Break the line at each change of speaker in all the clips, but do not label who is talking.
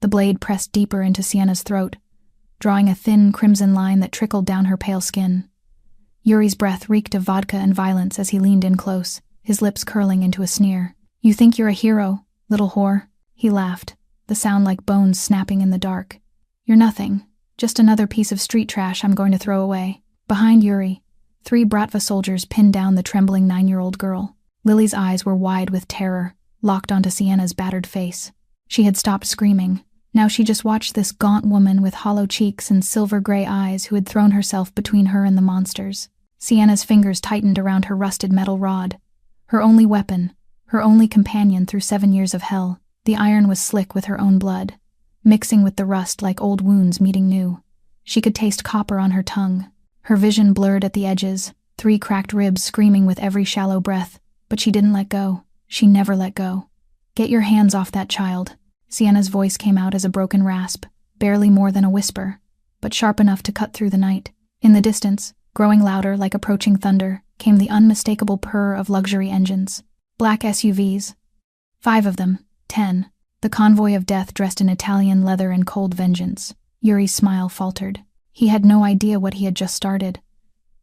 The blade pressed deeper into Sienna's throat, drawing a thin, crimson line that trickled down her pale skin. Yuri's breath reeked of vodka and violence as he leaned in close, his lips curling into a sneer. "You think you're a hero, little whore?" He laughed, the sound like bones snapping in the dark. "You're nothing, just another piece of street trash I'm going to throw away." Behind Yuri, 3 Bratva soldiers pinned down the trembling 9-year-old girl. Lily's eyes were wide with terror, locked onto Sienna's battered face. She had stopped screaming. Now she just watched this gaunt woman with hollow cheeks and silver-gray eyes who had thrown herself between her and the monsters. Sienna's fingers tightened around her rusted metal rod. Her only weapon, her only companion through 7 years of hell. The iron was slick with her own blood, mixing with the rust like old wounds meeting new. She could taste copper on her tongue. Her vision blurred at the edges, 3 cracked ribs screaming with every shallow breath, but she didn't let go. She never let go. "Get your hands off that child." Sienna's voice came out as a broken rasp, barely more than a whisper, but sharp enough to cut through the night. In the distance, growing louder like approaching thunder, came the unmistakable purr of luxury engines. Black SUVs. 5 of them, 10. The convoy of death dressed in Italian leather and cold vengeance. Yuri's smile faltered. He had no idea what he had just started.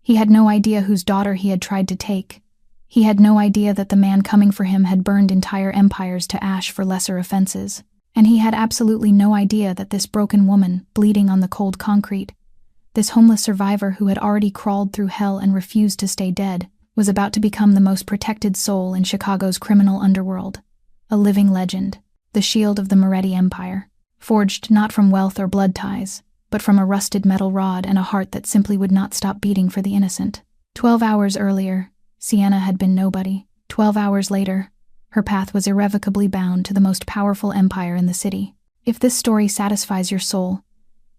He had no idea whose daughter he had tried to take. He had no idea that the man coming for him had burned entire empires to ash for lesser offenses. And he had absolutely no idea that this broken woman, bleeding on the cold concrete, this homeless survivor who had already crawled through hell and refused to stay dead, was about to become the most protected soul in Chicago's criminal underworld. A living legend, the shield of the Moretti Empire, forged not from wealth or blood ties, but from a rusted metal rod and a heart that simply would not stop beating for the innocent. 12 hours earlier, Sienna had been nobody. 12 hours later, her path was irrevocably bound to the most powerful empire in the city. If this story satisfies your soul,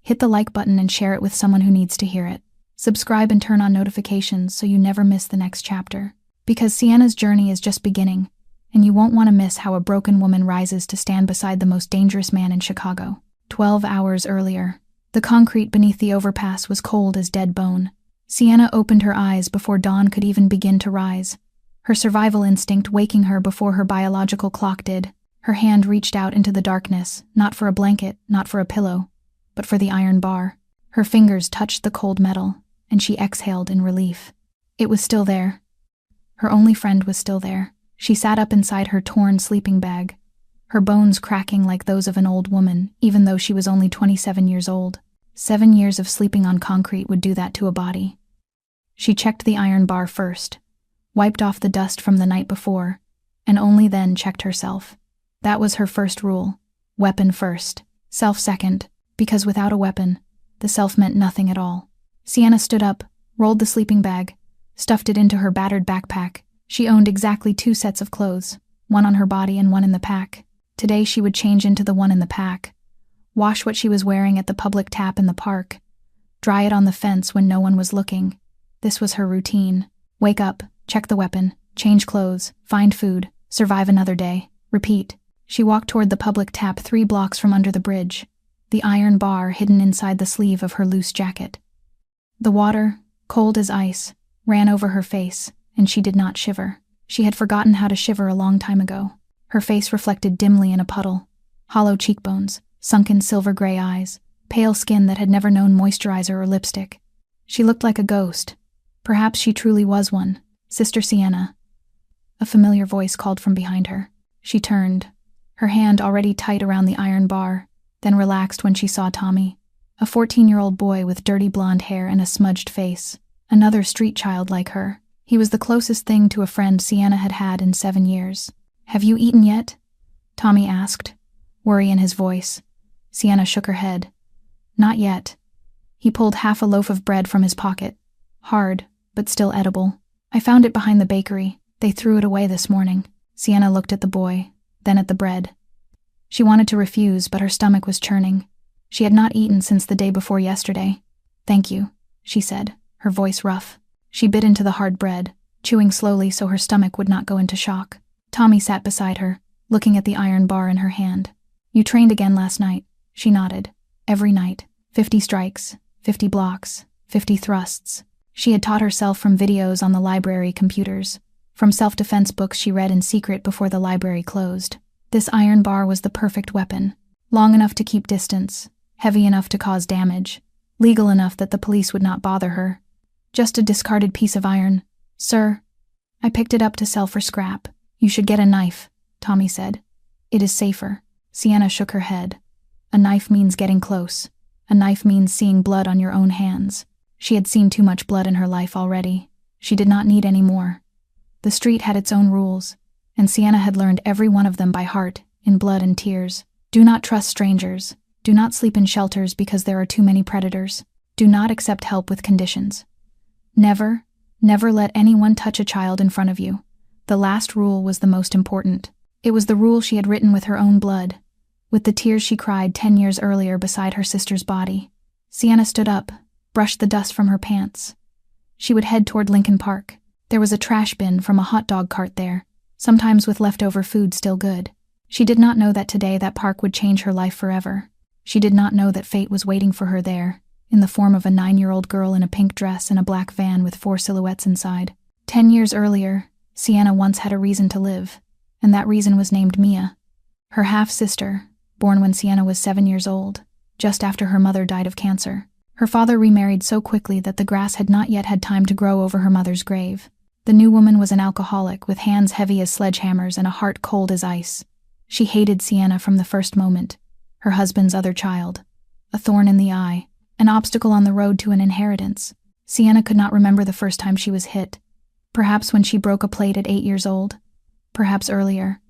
hit the like button and share it with someone who needs to hear it. Subscribe and turn on notifications so you never miss the next chapter. Because Sienna's journey is just beginning, and you won't want to miss how a broken woman rises to stand beside the most dangerous man in Chicago. 12 hours earlier, the concrete beneath the overpass was cold as dead bone. Sienna opened her eyes before dawn could even begin to rise, her survival instinct waking her before her biological clock did. Her hand reached out into the darkness, not for a blanket, not for a pillow, but for the iron bar. Her fingers touched the cold metal, and she exhaled in relief. It was still there. Her only friend was still there. She sat up inside her torn sleeping bag, her bones cracking like those of an old woman, even though she was only 27 years old. 7 years of sleeping on concrete would do that to a body. She checked the iron bar first, wiped off the dust from the night before, and only then checked herself. That was her first rule. Weapon first, self second, because without a weapon, the self meant nothing at all. Sienna stood up, rolled the sleeping bag, stuffed it into her battered backpack. She owned exactly 2 sets of clothes, one on her body and one in the pack. Today she would change into the one in the pack, wash what she was wearing at the public tap in the park, dry it on the fence when no one was looking. This was her routine. Wake up, check the weapon, change clothes, find food, survive another day. Repeat. She walked toward the public tap 3 blocks from under the bridge, the iron bar hidden inside the sleeve of her loose jacket. The water, cold as ice, ran over her face, and she did not shiver. She had forgotten how to shiver a long time ago. Her face reflected dimly in a puddle, hollow cheekbones, sunken silver-gray eyes, pale skin that had never known moisturizer or lipstick. She looked like a ghost. Perhaps she truly was one. Sister Sienna. A familiar voice called from behind her. She turned, her hand already tight around the iron bar, then relaxed when she saw Tommy, a 14-year-old boy with dirty blonde hair and a smudged face, another street child like her. He was the closest thing to a friend Sienna had had in 7 years. "Have you eaten yet?" Tommy asked, worry in his voice. Sienna shook her head. "Not yet." He pulled half a loaf of bread from his pocket. Hard, but still edible. "I found it behind the bakery. They threw it away this morning." Sienna looked at the boy, then at the bread. She wanted to refuse, but her stomach was churning. She had not eaten since the day before yesterday. "Thank you," she said, her voice rough. She bit into the hard bread, chewing slowly so her stomach would not go into shock. Tommy sat beside her, looking at the iron bar in her hand. "You trained again last night," she nodded. "Every night. 50 strikes, 50 blocks, 50 thrusts." She had taught herself from videos on the library computers, from self-defense books she read in secret before the library closed. This iron bar was the perfect weapon. Long enough to keep distance, heavy enough to cause damage, legal enough that the police would not bother her. Just a discarded piece of iron. Sir, I picked it up to sell for scrap. You should get a knife, Tommy said. It is safer. Sienna shook her head. A knife means getting close. A knife means seeing blood on your own hands. She had seen too much blood in her life already. She did not need any more. The street had its own rules, and Sienna had learned every one of them by heart, in blood and tears. Do not trust strangers. Do not sleep in shelters because there are too many predators. Do not accept help with conditions. Never, never let anyone touch a child in front of you. The last rule was the most important. It was the rule she had written with her own blood, with the tears she cried 10 years earlier beside her sister's body. Sienna stood up, brushed the dust from her pants. She would head toward Lincoln Park. There was a trash bin from a hot dog cart there, sometimes with leftover food still good. She did not know that today that park would change her life forever. She did not know that fate was waiting for her there, in the form of a 9-year-old girl in a pink dress and a black van with 4 silhouettes inside. 10 years earlier, Sienna once had a reason to live, and that reason was named Mia. Her half-sister, born when Sienna was 7 years old, just after her mother died of cancer. Her father remarried so quickly that the grass had not yet had time to grow over her mother's grave. The new woman was an alcoholic with hands heavy as sledgehammers and a heart cold as ice. She hated Sienna from the first moment, her husband's other child, a thorn in the eye, an obstacle on the road to an inheritance. Sienna could not remember the first time she was hit. Perhaps when she broke a plate at 8 years old, perhaps earlier,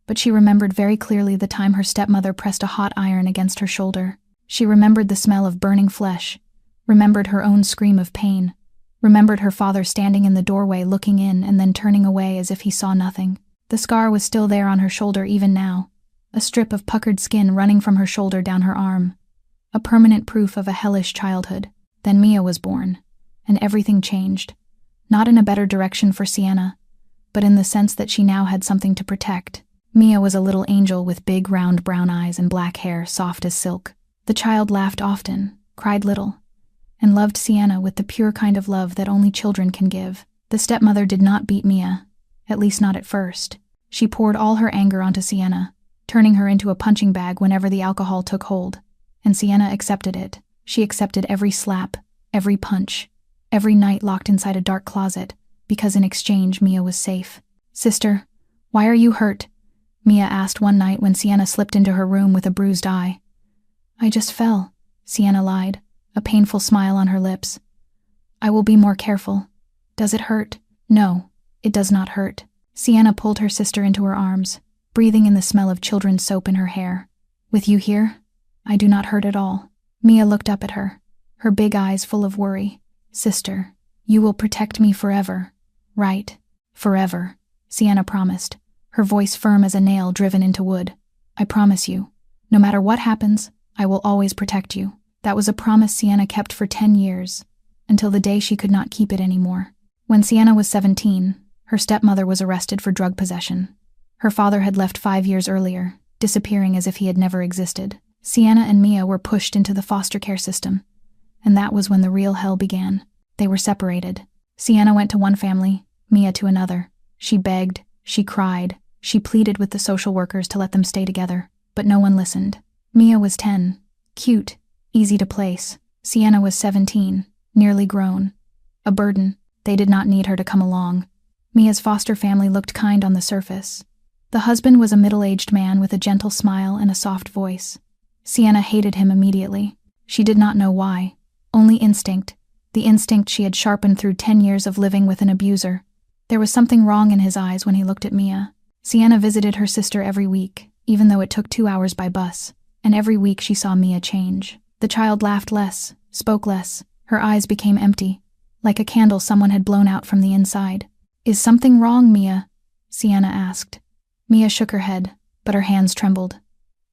but she remembered very clearly the time her stepmother pressed a hot iron against her shoulder. She remembered the smell of burning flesh, remembered her own scream of pain, remembered her father standing in the doorway looking in and then turning away as if he saw nothing. The scar was still there on her shoulder even now, a strip of puckered skin running from her shoulder down her arm, a permanent proof of a hellish childhood. Then Mia was born, and everything changed. Not in a better direction for Sienna, but in the sense that she now had something to protect. Mia was a little angel with big round brown eyes and black hair soft as silk. The child laughed often, cried little, and loved Sienna with the pure kind of love that only children can give. The stepmother did not beat Mia, at least not at first. She poured all her anger onto Sienna, turning her into a punching bag whenever the alcohol took hold, and Sienna accepted it. She accepted every slap, every punch, every night locked inside a dark closet, because in exchange Mia was safe. "Sister, why are you hurt?" Mia asked one night when Sienna slipped into her room with a bruised eye. "I just fell," Sienna lied, a painful smile on her lips. "I will be more careful. Does it hurt?" "No, it does not hurt." Sienna pulled her sister into her arms, breathing in the smell of children's soap in her hair. "With you here, I do not hurt at all." Mia looked up at her, her big eyes full of worry. "Sister, you will protect me forever, right?" "Forever," Sienna promised, her voice firm as a nail driven into wood. "I promise you. No matter what happens, I will always protect you." That was a promise Sienna kept for 10 years, until the day she could not keep it anymore. When Sienna was 17, her stepmother was arrested for drug possession. Her father had left 5 years earlier, disappearing as if he had never existed. Sienna and Mia were pushed into the foster care system, and that was when the real hell began. They were separated. Sienna went to one family, Mia to another. She begged, she cried, she pleaded with the social workers to let them stay together, but no one listened. Mia was 10, cute, easy to place. Sienna was 17, nearly grown. A burden. They did not need her to come along. Mia's foster family looked kind on the surface. The husband was a middle-aged man with a gentle smile and a soft voice. Sienna hated him immediately. She did not know why. Only instinct. The instinct she had sharpened through 10 years of living with an abuser. There was something wrong in his eyes when he looked at Mia. Sienna visited her sister every week, even though it took 2 hours by bus, and every week she saw Mia change. The child laughed less, spoke less. Her eyes became empty, like a candle someone had blown out from the inside. "Is something wrong, Mia?" Sienna asked. Mia shook her head, but her hands trembled.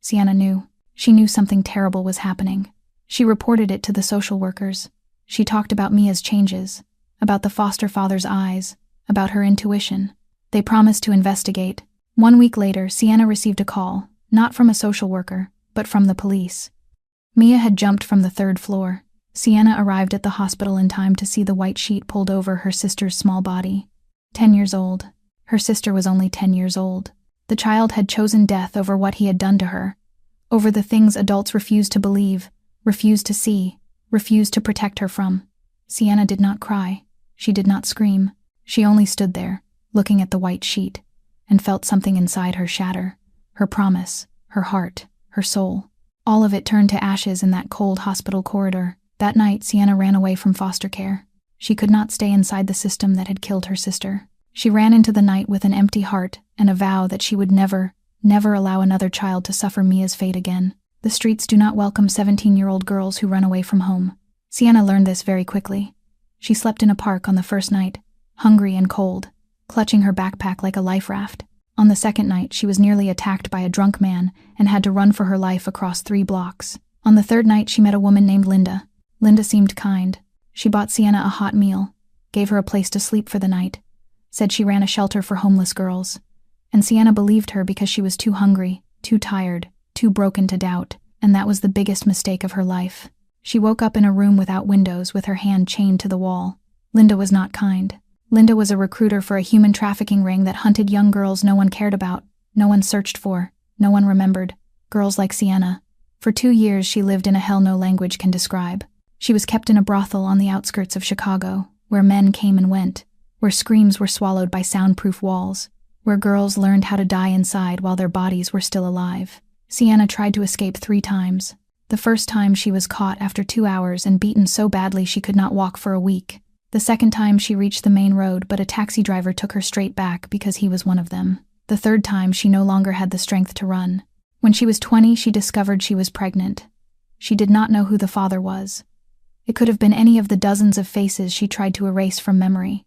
Sienna knew. She knew something terrible was happening. She reported it to the social workers. She talked about Mia's changes, about the foster father's eyes, about her intuition. They promised to investigate. 1 week later, Sienna received a call, not from a social worker, but from the police. Mia had jumped from the 3rd floor. Sienna arrived at the hospital in time to see the white sheet pulled over her sister's small body. 10 years old. Her sister was only 10 years old. The child had chosen death over what he had done to her, over the things adults refused to believe, refused to see, refused to protect her from. Sienna did not cry. She did not scream. She only stood there, looking at the white sheet, and felt something inside her shatter. Her promise, her heart, her soul. All of it turned to ashes in that cold hospital corridor. That night, Sienna ran away from foster care. She could not stay inside the system that had killed her sister. She ran into the night with an empty heart and a vow that she would never allow another child to suffer Mia's fate again. The streets do not welcome 17-year-old girls who run away from home. Sienna learned this very quickly. She slept in a park on the first night, hungry and cold, clutching her backpack like a life raft. On the second night, she was nearly attacked by a drunk man and had to run for her life across 3 blocks. On the third night, she met a woman named Linda. Linda seemed kind. She bought Sienna a hot meal, gave her a place to sleep for the night, said she ran a shelter for homeless girls. And Sienna believed her because she was too hungry, too tired, too broken to doubt, and that was the biggest mistake of her life. She woke up in a room without windows with her hand chained to the wall. Linda was not kind. Linda was a recruiter for a human trafficking ring that hunted young girls no one cared about, no one searched for, no one remembered. Girls like Sienna. For 2 years she lived in a hell no language can describe. She was kept in a brothel on the outskirts of Chicago, where men came and went, where screams were swallowed by soundproof walls, where girls learned how to die inside while their bodies were still alive. Sienna tried to escape 3 times. The first time she was caught after 2 hours and beaten so badly she could not walk for a week. The second time she reached the main road, but a taxi driver took her straight back because he was one of them. The third time she no longer had the strength to run. When she was 20, she discovered she was pregnant. She did not know who the father was. It could have been any of the dozens of faces she tried to erase from memory.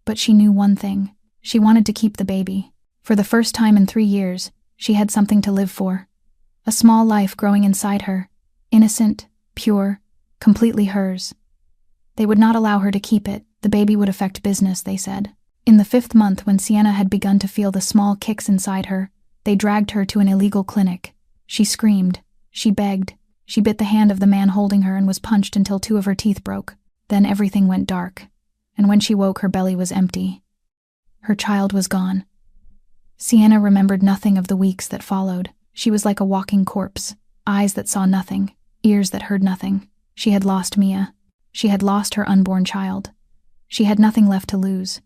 But she knew one thing. She wanted to keep the baby. For the first time in 3 years, she had something to live for. A small life growing inside her. Innocent, pure, completely hers. They would not allow her to keep it. The baby would affect business, they said. In the 5th month, when Sienna had begun to feel the small kicks inside her, they dragged her to an illegal clinic. She screamed. She begged. She bit the hand of the man holding her and was punched until 2 of her teeth broke. Then everything went dark. And when she woke, her belly was empty. Her child was gone. Sienna remembered nothing of the weeks that followed. She was like a walking corpse. Eyes that saw nothing. Ears that heard nothing. She had lost Mia. She had lost her unborn child. She had nothing left to lose.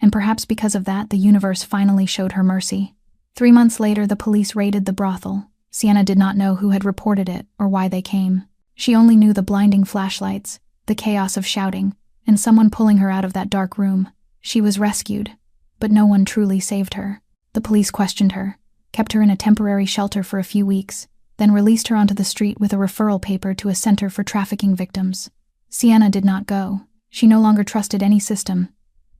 And perhaps because of that, the universe finally showed her mercy. 3 months later, the police raided the brothel. Sienna did not know who had reported it or why they came. She only knew the blinding flashlights, the chaos of shouting, and someone pulling her out of that dark room. She was rescued, but no one truly saved her. The police questioned her, kept her in a temporary shelter for a few weeks, then released her onto the street with a referral paper to a center for trafficking victims. Sienna did not go. She no longer trusted any system.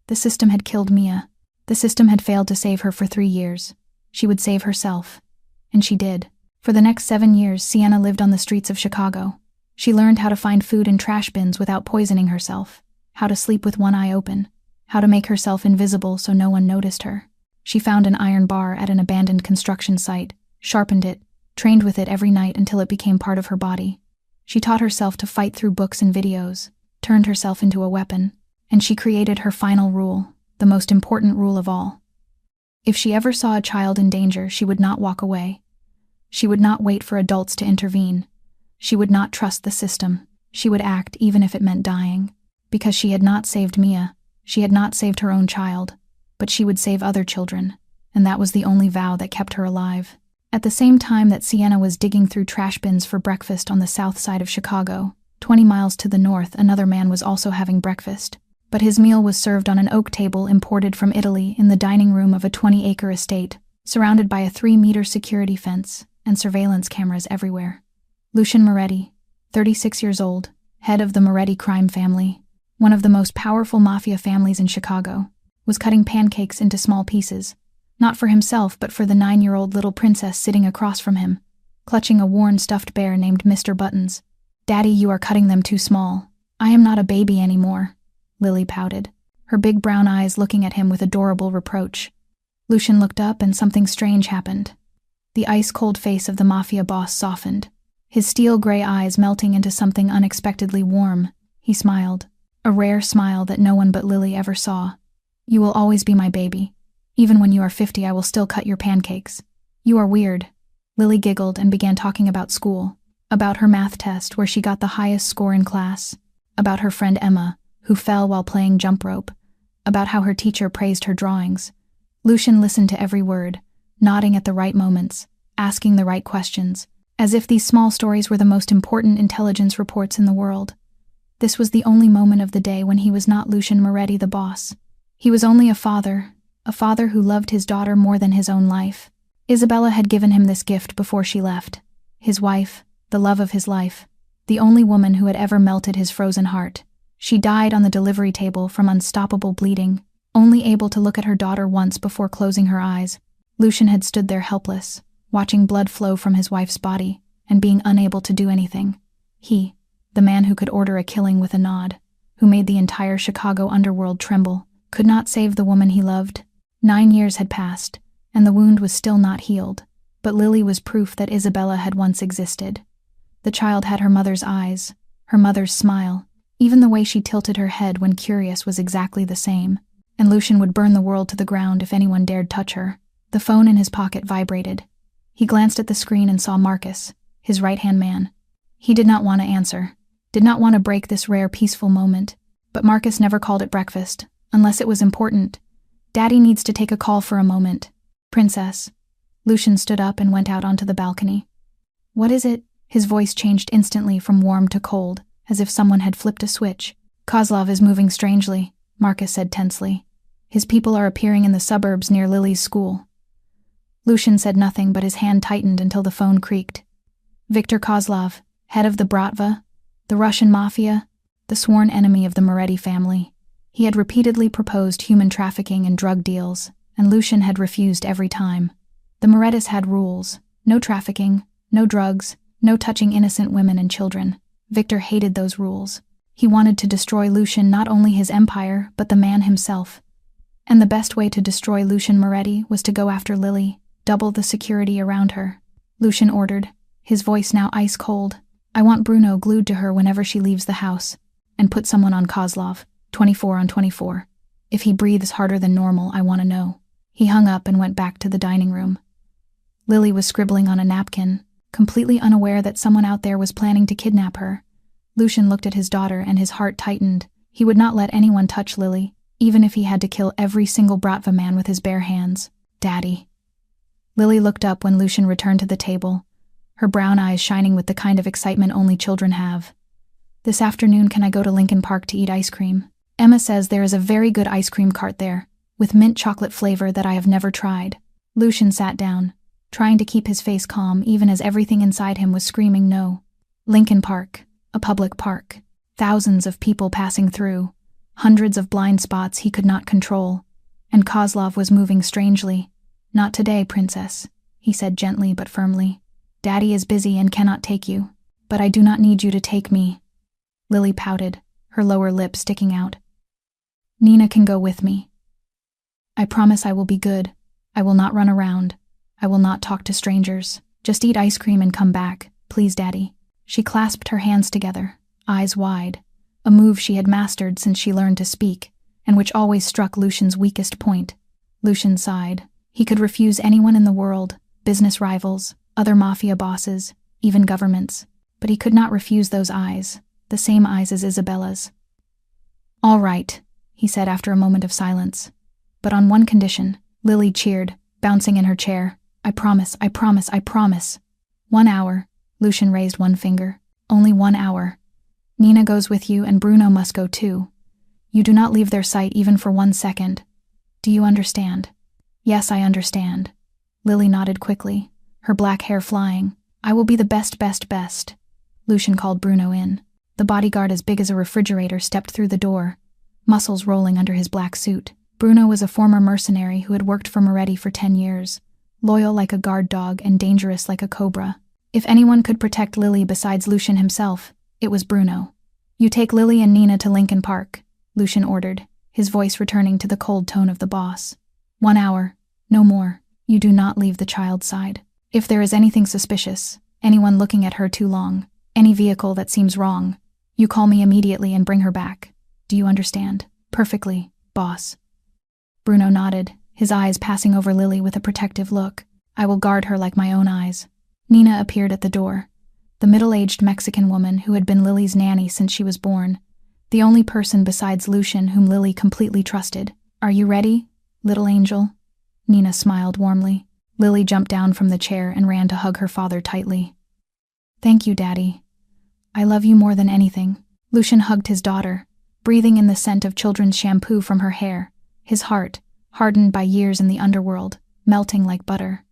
The system had killed Mia. The system had failed to save her for 3 years. She would save herself. And she did. For the next 7 years, Sienna lived on the streets of Chicago. She learned how to find food in trash bins without poisoning herself, how to sleep with one eye open, how to make herself invisible so no one noticed her. She found an iron bar at an abandoned construction site, sharpened it, trained with it every night until it became part of her body. She taught herself to fight through books and videos, turned herself into a weapon, and she created her final rule, the most important rule of all. If she ever saw a child in danger, she would not walk away. She would not wait for adults to intervene. She would not trust the system. She would act even if it meant dying. Because she had not saved Mia, she had not saved her own child, but she would save other children, and that was the only vow that kept her alive. At the same time that Sienna was digging through trash bins for breakfast on the south side of Chicago, 20 miles to the north, another man was also having breakfast. But his meal was served on an oak table imported from Italy in the dining room of a 20-acre estate, surrounded by a 3-meter security fence and surveillance cameras everywhere. Lucian Moretti, 36 years old, head of the Moretti crime family, one of the most powerful mafia families in Chicago, was cutting pancakes into small pieces, not for himself but for the 9-year-old little princess sitting across from him, clutching a worn stuffed bear named Mr. Buttons. "Daddy, you are cutting them too small. I am not a baby anymore," Lily pouted, her big brown eyes looking at him with adorable reproach. Lucian looked up and something strange happened. The ice-cold face of the Mafia boss softened, his steel-gray eyes melting into something unexpectedly warm. He smiled, a rare smile that no one but Lily ever saw. "You will always be my baby. Even when you are 50, I will still cut your pancakes. You are weird. Lily giggled and began talking about school, about her math test where she got the highest score in class, about her friend Emma, who fell while playing jump rope, about how her teacher praised her drawings. Lucian listened to every word, nodding at the right moments, asking the right questions, as if these small stories were the most important intelligence reports in the world. This was the only moment of the day when he was not Lucian Moretti, the boss. He was only a father who loved his daughter more than his own life. Isabella had given him this gift before she left. His wife, the love of his life, the only woman who had ever melted his frozen heart. She died on the delivery table from unstoppable bleeding, only able to look at her daughter once before closing her eyes. Lucian had stood there helpless, watching blood flow from his wife's body, and being unable to do anything. He, the man who could order a killing with a nod, who made the entire Chicago underworld tremble, could not save the woman he loved. 9 years had passed, and the wound was still not healed, but Lily was proof that Isabella had once existed. The child had her mother's eyes, her mother's smile, even the way she tilted her head when curious was exactly the same, and Lucian would burn the world to the ground if anyone dared touch her. The phone in his pocket vibrated. He glanced at the screen and saw Marcus, his right-hand man. He did not want to answer, did not want to break this rare peaceful moment, but Marcus never called it breakfast, unless it was important. Daddy needs to take a call for a moment. Princess. Lucian stood up and went out onto the balcony. What is it? His voice changed instantly from warm to cold, as if someone had flipped a switch. Kozlov is moving strangely, Marcus said tensely. His people are appearing in the suburbs near Lily's school. Lucian said nothing, but his hand tightened until the phone creaked. Viktor Kozlov, head of the Bratva, the Russian Mafia, the sworn enemy of the Moretti family. He had repeatedly proposed human trafficking and drug deals, and Lucian had refused every time. The Morettis had rules: no trafficking, no drugs, no touching innocent women and children. Viktor hated those rules. He wanted to destroy Lucian, not only his empire, but the man himself. And the best way to destroy Lucian Moretti was to go after Lily, double the security around her. Lucian ordered, his voice now ice cold. I want Bruno glued to her whenever she leaves the house. And put someone on Kozlov, 24 on 24. If he breathes harder than normal, I want to know. He hung up and went back to the dining room. Lily was scribbling on a napkin, completely unaware that someone out there was planning to kidnap her. Lucian looked at his daughter and his heart tightened. He would not let anyone touch Lily, even if he had to kill every single Bratva man with his bare hands. Daddy. Lily looked up when Lucian returned to the table, her brown eyes shining with the kind of excitement only children have. This afternoon, can I go to Lincoln Park to eat ice cream? Emma says there is a very good ice cream cart there, with mint chocolate flavor that I have never tried. Lucian sat down, trying to keep his face calm even as everything inside him was screaming no. Lincoln Park, a public park. Thousands of people passing through, hundreds of blind spots he could not control, and Kozlov was moving strangely. Not today, princess, he said gently but firmly. Daddy is busy and cannot take you, but I do not need you to take me. Lily pouted, her lower lip sticking out. Nina can go with me. I promise I will be good. I will not run around. I will not talk to strangers. Just eat ice cream and come back, please, Daddy. She clasped her hands together, eyes wide, a move she had mastered since she learned to speak, and which always struck Lucian's weakest point. Lucian sighed. He could refuse anyone in the world, business rivals, other mafia bosses, even governments, but he could not refuse those eyes, the same eyes as Isabella's. All right, he said after a moment of silence, but on one condition. Lily cheered, bouncing in her chair. I promise, I promise, I promise. 1 hour. Lucian raised one finger. Only 1 hour. Nina goes with you and Bruno must go too. You do not leave their sight even for 1 second. Do you understand? Yes, I understand. Lily nodded quickly, her black hair flying. I will be the best. Lucian called Bruno in. The bodyguard as big as a refrigerator stepped through the door, muscles rolling under his black suit. Bruno was a former mercenary who had worked for Moretti for 10 years, loyal like a guard dog and dangerous like a cobra. If anyone could protect Lily besides Lucian himself, it was Bruno. You take Lily and Nina to Lincoln Park, Lucian ordered, his voice returning to the cold tone of the boss. 1 hour, no more. You do not leave the child's side. If there is anything suspicious, anyone looking at her too long, any vehicle that seems wrong, you call me immediately and bring her back. Do you understand? Perfectly, boss. Bruno nodded, his eyes passing over Lily with a protective look. I will guard her like my own eyes. Nina appeared at the door, the middle-aged Mexican woman who had been Lily's nanny since she was born, the only person besides Lucian whom Lily completely trusted. "Are you ready, little angel?" Nina smiled warmly. Lily jumped down from the chair and ran to hug her father tightly. "Thank you, Daddy. I love you more than anything." Lucian hugged his daughter, breathing in the scent of children's shampoo from her hair, his heart, hardened by years in the underworld, melting like butter.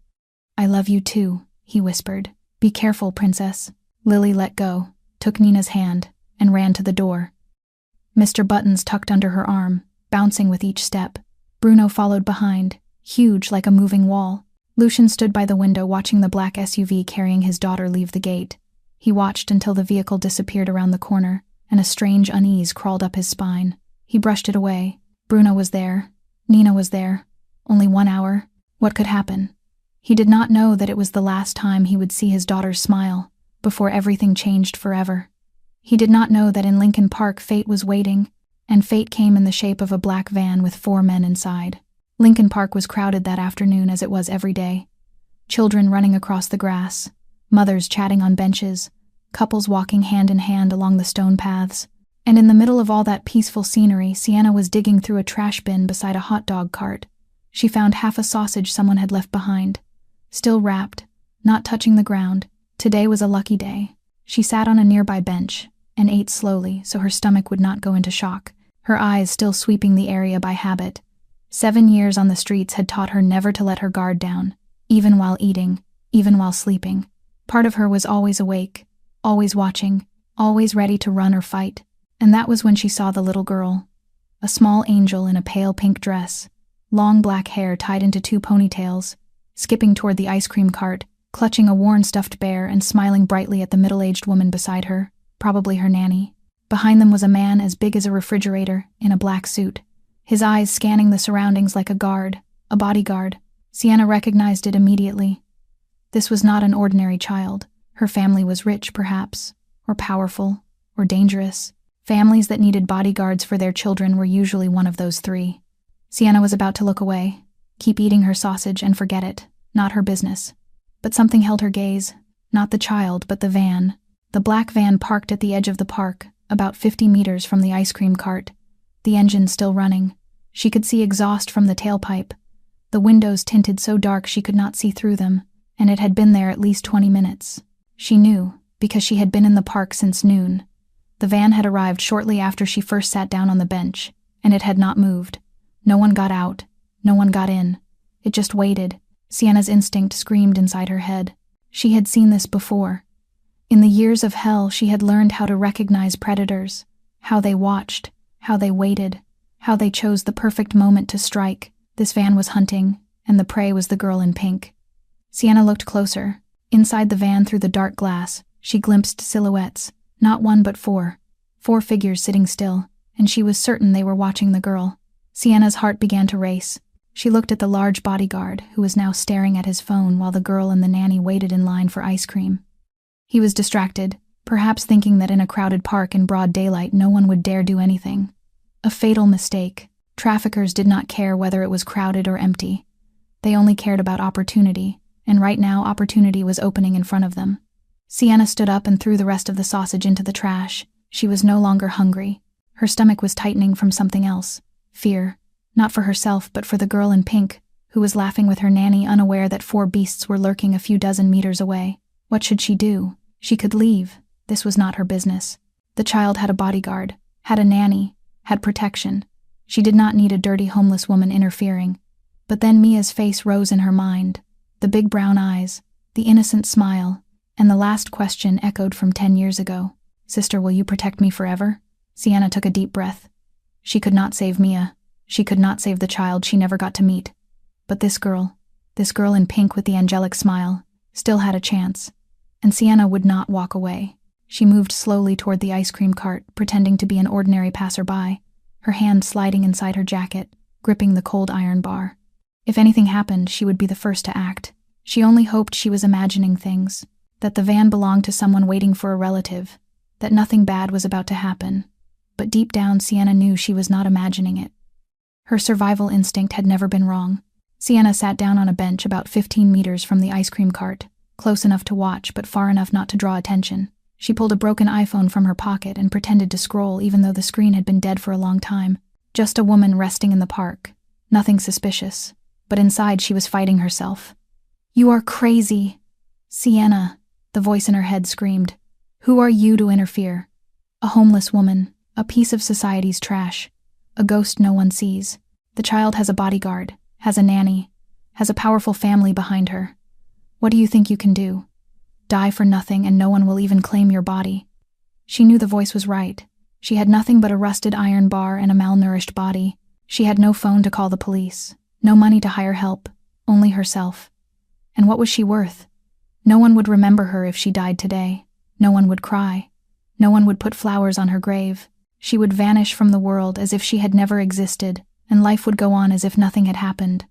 "I love you too," he whispered. "Be careful, princess." Lily let go, took Nina's hand, and ran to the door. Mr. Buttons tucked under her arm, bouncing with each step. Bruno followed behind, huge like a moving wall. Lucian stood by the window watching the black SUV carrying his daughter leave the gate. He watched until the vehicle disappeared around the corner, and a strange unease crawled up his spine. He brushed it away. Bruno was there. Nina was there. Only 1 hour. What could happen? He did not know that it was the last time he would see his daughter's smile, before everything changed forever. He did not know that in Lincoln Park fate was waiting, and fate came in the shape of a black van with 4 men inside. Lincoln Park was crowded that afternoon as it was every day. Children running across the grass, mothers chatting on benches, couples walking hand in hand along the stone paths. And in the middle of all that peaceful scenery, Sienna was digging through a trash bin beside a hot dog cart. She found half a sausage someone had left behind, still wrapped, not touching the ground. Today was a lucky day. She sat on a nearby bench and ate slowly so her stomach would not go into shock, her eyes still sweeping the area by habit. 7 years on the streets had taught her never to let her guard down, even while eating, even while sleeping. Part of her was always awake, always watching, always ready to run or fight. And that was when she saw the little girl, a small angel in a pale pink dress, long black hair tied into 2 ponytails, skipping toward the ice cream cart, clutching a worn stuffed bear and smiling brightly at the middle-aged woman beside her, probably her nanny. Behind them was a man as big as a refrigerator, in a black suit, his eyes scanning the surroundings like a guard, a bodyguard. Sienna recognized it immediately. This was not an ordinary child. Her family was rich, perhaps, or powerful, or dangerous. Families that needed bodyguards for their children were usually one of those 3. Sienna was about to look away, keep eating her sausage and forget it, not her business. But something held her gaze, not the child, but the van. The black van parked at the edge of the park, about 50 meters from the ice cream cart, the engine still running. She could see exhaust from the tailpipe, the windows tinted so dark she could not see through them, and it had been there at least 20 minutes. She knew, because she had been in the park since noon. The van had arrived shortly after she first sat down on the bench, and it had not moved. No one got out, no one got in. It just waited. Sienna's instinct screamed inside her head. She had seen this before. In the years of hell, she had learned how to recognize predators, how they watched, how they waited, how they chose the perfect moment to strike. This van was hunting, and the prey was the girl in pink. Sienna looked closer. Inside the van through the dark glass, she glimpsed silhouettes, not 1 but 4. 4 figures sitting still, and she was certain they were watching the girl. Sienna's heart began to race. She looked at the large bodyguard, who was now staring at his phone while the girl and the nanny waited in line for ice cream. He was distracted, perhaps thinking that in a crowded park in broad daylight no one would dare do anything. A fatal mistake. Traffickers did not care whether it was crowded or empty. They only cared about opportunity, and right now opportunity was opening in front of them. Sienna stood up and threw the rest of the sausage into the trash. She was no longer hungry. Her stomach was tightening from something else. Fear. Not for herself, but for the girl in pink, who was laughing with her nanny, unaware that 4 beasts were lurking a few dozen meters away. What should she do? She could leave. This was not her business. The child had a bodyguard, had a nanny, had protection. She did not need a dirty homeless woman interfering. But then Mia's face rose in her mind. The big brown eyes, the innocent smile, and the last question echoed from 10 years ago. "Sister, will you protect me forever?" Sienna took a deep breath. She could not save Mia. She could not save the child she never got to meet. But this girl in pink with the angelic smile, still had a chance. And Sienna would not walk away. She moved slowly toward the ice cream cart, pretending to be an ordinary passerby, her hand sliding inside her jacket, gripping the cold iron bar. If anything happened, she would be the first to act. She only hoped she was imagining things, that the van belonged to someone waiting for a relative, that nothing bad was about to happen. But deep down, Sienna knew she was not imagining it. Her survival instinct had never been wrong. Sienna sat down on a bench about 15 meters from the ice cream cart. close enough to watch but far enough not to draw attention. She pulled a broken iPhone from her pocket and pretended to scroll even though the screen had been dead for a long time. Just a woman resting in the park. Nothing suspicious. But inside she was fighting herself. "You are crazy!" "Sienna," the voice in her head screamed. "Who are you to interfere? A homeless woman, a piece of society's trash, a ghost no one sees. The child has a bodyguard, has a nanny, has a powerful family behind her. What do you think you can do? Die for nothing and no one will even claim your body." She knew the voice was right. She had nothing but a rusted iron bar and a malnourished body. She had no phone to call the police, no money to hire help, only herself. And what was she worth? No one would remember her if she died today. No one would cry. No one would put flowers on her grave. She would vanish from the world as if she had never existed, and life would go on as if nothing had happened.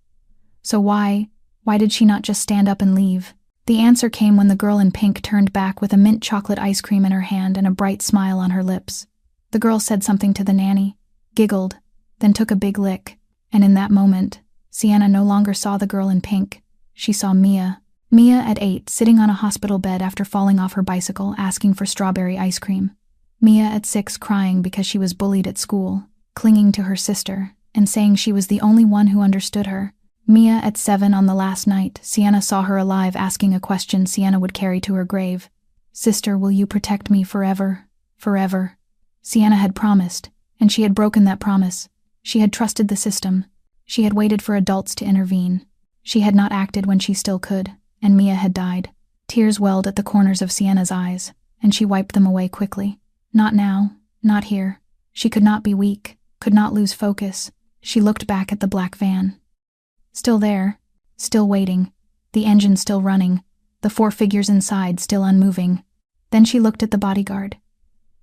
So why did she not just stand up and leave? The answer came when the girl in pink turned back with a mint chocolate ice cream in her hand and a bright smile on her lips. The girl said something to the nanny, giggled, then took a big lick, and in that moment, Sienna no longer saw the girl in pink. She saw Mia. Mia at 8, sitting on a hospital bed after falling off her bicycle, asking for strawberry ice cream. Mia at 6, crying because she was bullied at school, clinging to her sister, and saying she was the only one who understood her. Mia at 7, on the last night, Sienna saw her alive, asking a question Sienna would carry to her grave. "Sister, will you protect me forever? Forever?" Sienna had promised, and she had broken that promise. She had trusted the system. She had waited for adults to intervene. She had not acted when she still could, and Mia had died. Tears welled at the corners of Sienna's eyes, and she wiped them away quickly. Not now, not here. She could not be weak, could not lose focus. She looked back at the black van. Still there, still waiting, the engine still running, the 4 figures inside still unmoving. Then she looked at the bodyguard.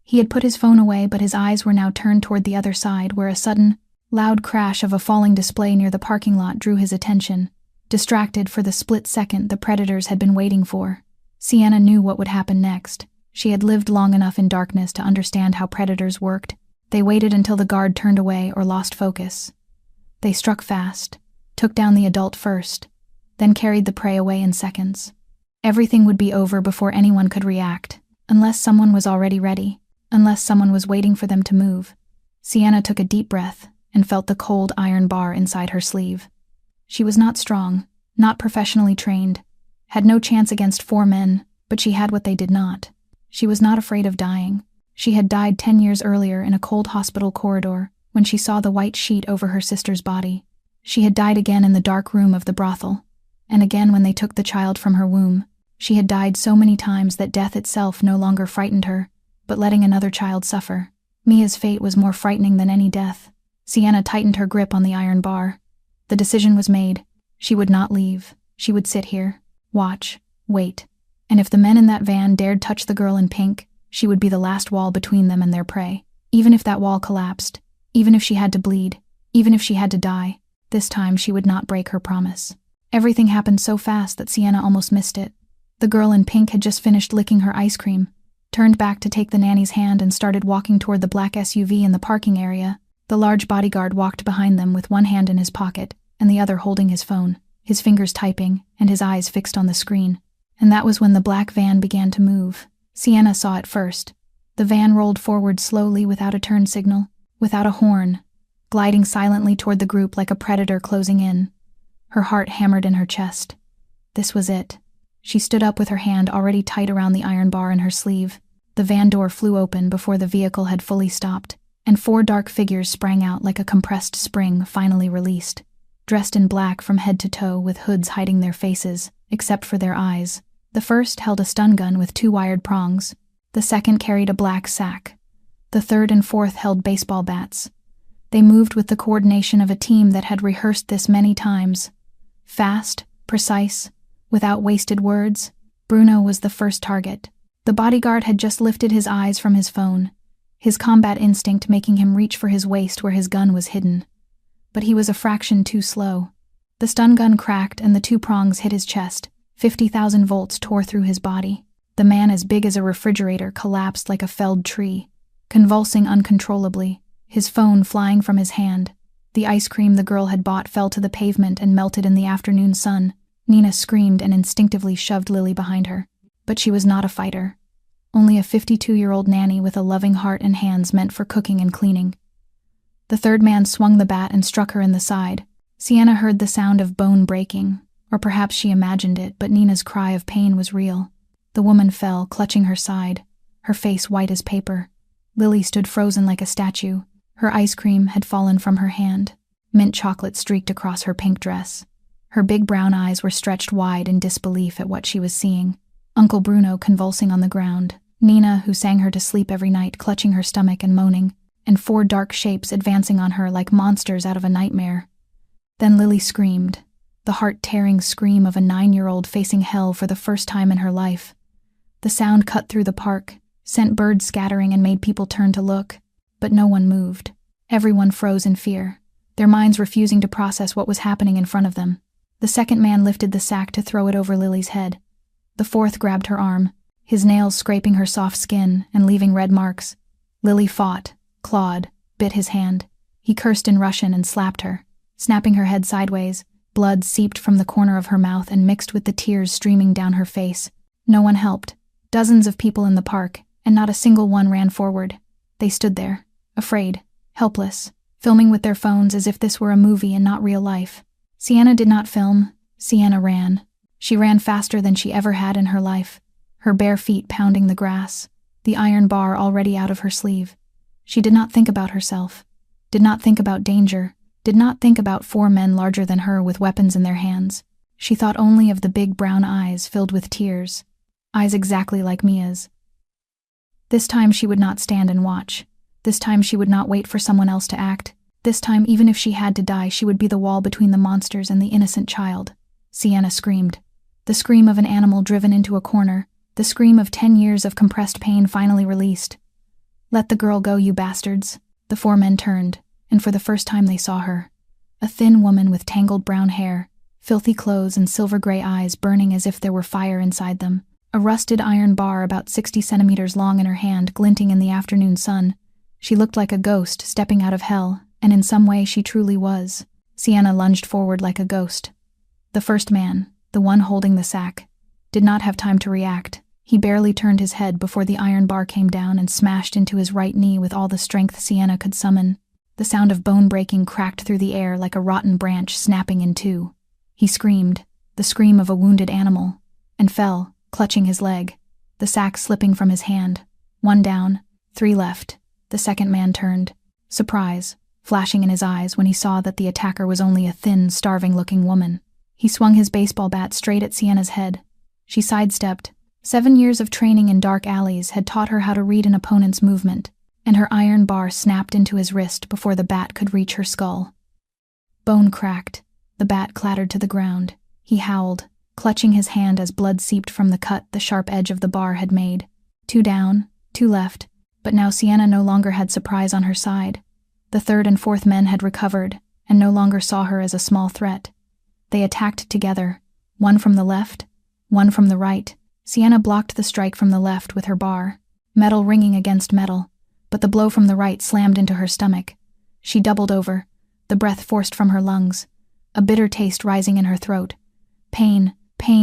He had put his phone away, but his eyes were now turned toward the other side, where a sudden, loud crash of a falling display near the parking lot drew his attention. Distracted for the split second the predators had been waiting for, Sienna knew what would happen next. She had lived long enough in darkness to understand how predators worked. They waited until the guard turned away or lost focus. They struck fast, took down the adult first, then carried the prey away in seconds. Everything would be over before anyone could react, unless someone was already ready, unless someone was waiting for them to move. Sienna took a deep breath and felt the cold iron bar inside her sleeve. She was not strong, not professionally trained, had no chance against 4 men, but she had what they did not. She was not afraid of dying. She had died 10 years earlier in a cold hospital corridor when she saw the white sheet over her sister's body. She had died again in the dark room of the brothel, and again when they took the child from her womb. She had died so many times that death itself no longer frightened her, but letting another child suffer. Mia's fate was more frightening than any death. Sienna tightened her grip on the iron bar. The decision was made. She would not leave. She would sit here, watch, wait. And if the men in that van dared touch the girl in pink, she would be the last wall between them and their prey. Even if that wall collapsed, even if she had to bleed, even if she had to die, this time she would not break her promise. Everything happened so fast that Sienna almost missed it. The girl in pink had just finished licking her ice cream, turned back to take the nanny's hand and started walking toward the black SUV in the parking area. The large bodyguard walked behind them with one hand in his pocket and the other holding his phone, his fingers typing and his eyes fixed on the screen. And that was when the black van began to move. Sienna saw it first. The van rolled forward slowly without a turn signal, without a horn, gliding silently toward the group like a predator closing in. Her heart hammered in her chest. This was it. She stood up with her hand already tight around the iron bar in her sleeve. The van door flew open before the vehicle had fully stopped, and 4 dark figures sprang out like a compressed spring finally released, dressed in black from head to toe with hoods hiding their faces, except for their eyes. The first held a stun gun with 2 wired prongs. The second carried a black sack. The third and fourth held baseball bats. They moved with the coordination of a team that had rehearsed this many times. Fast, precise, without wasted words. Bruno was the first target. The bodyguard had just lifted his eyes from his phone, his combat instinct making him reach for his waist where his gun was hidden. But he was a fraction too slow. The stun gun cracked and the 2 prongs hit his chest. 50,000 volts tore through his body. The man, as big as a refrigerator, collapsed like a felled tree, convulsing uncontrollably, his phone flying from his hand. The ice cream the girl had bought fell to the pavement and melted in the afternoon sun. Nina screamed and instinctively shoved Lily behind her. But she was not a fighter. Only a 52-year-old nanny with a loving heart and hands meant for cooking and cleaning. The third man swung the bat and struck her in the side. Sienna heard the sound of bone breaking, or perhaps she imagined it, but Nina's cry of pain was real. The woman fell, clutching her side, her face white as paper. Lily stood frozen like a statue. Her ice cream had fallen from her hand. Mint chocolate streaked across her pink dress. Her big brown eyes were stretched wide in disbelief at what she was seeing. Uncle Bruno convulsing on the ground. Nina, who sang her to sleep every night, clutching her stomach and moaning, and 4 dark shapes advancing on her like monsters out of a nightmare. Then Lily screamed, the heart-tearing scream of a 9-year-old facing hell for the first time in her life. The sound cut through the park, sent birds scattering and made people turn to look, but no one moved. Everyone froze in fear, their minds refusing to process what was happening in front of them. The second man lifted the sack to throw it over Lily's head. The fourth grabbed her arm, his nails scraping her soft skin and leaving red marks. Lily fought, clawed, bit his hand. He cursed in Russian and slapped her, snapping her head sideways. Blood seeped from the corner of her mouth and mixed with the tears streaming down her face. No one helped. Dozens of people in the park, and not a single one ran forward. They stood there, afraid, helpless, filming with their phones as if this were a movie and not real life. Sienna did not film. Sienna ran. She ran faster than she ever had in her life, her bare feet pounding the grass, the iron bar already out of her sleeve. She did not think about herself, did not think about danger, did not think about 4 men larger than her with weapons in their hands. She thought only of the big brown eyes filled with tears, eyes exactly like Mia's. This time she would not stand and watch. This time she would not wait for someone else to act. This time, even if she had to die, she would be the wall between the monsters and the innocent child. Sienna screamed. The scream of an animal driven into a corner, the scream of 10 years of compressed pain finally released. "Let the girl go, you bastards." The 4 men turned, and for the first time they saw her. A thin woman with tangled brown hair, filthy clothes and silver-gray eyes burning as if there were fire inside them. A rusted iron bar about 60 centimeters long in her hand, glinting in the afternoon sun. She looked like a ghost stepping out of hell, and in some way she truly was. Sienna lunged forward like a ghost. The first man, the one holding the sack, did not have time to react. He barely turned his head before the iron bar came down and smashed into his right knee with all the strength Sienna could summon. The sound of bone breaking cracked through the air like a rotten branch snapping in two. He screamed, the scream of a wounded animal, and fell, clutching his leg, the sack slipping from his hand. 1 down, 3 left. The second man turned, surprise flashing in his eyes when he saw that the attacker was only a thin, starving-looking woman. He swung his baseball bat straight at Sienna's head. She sidestepped. 7 years of training in dark alleys had taught her how to read an opponent's movement, and her iron bar snapped into his wrist before the bat could reach her skull. Bone cracked. The bat clattered to the ground. He howled, clutching his hand as blood seeped from the cut the sharp edge of the bar had made. 2 down, 2 left, but now Sienna no longer had surprise on her side. The third and fourth men had recovered, and no longer saw her as a small threat. They attacked together, one from the left, one from the right. Sienna blocked the strike from the left with her bar, metal ringing against metal, but the blow from the right slammed into her stomach. She doubled over, the breath forced from her lungs, a bitter taste rising in her throat. Pain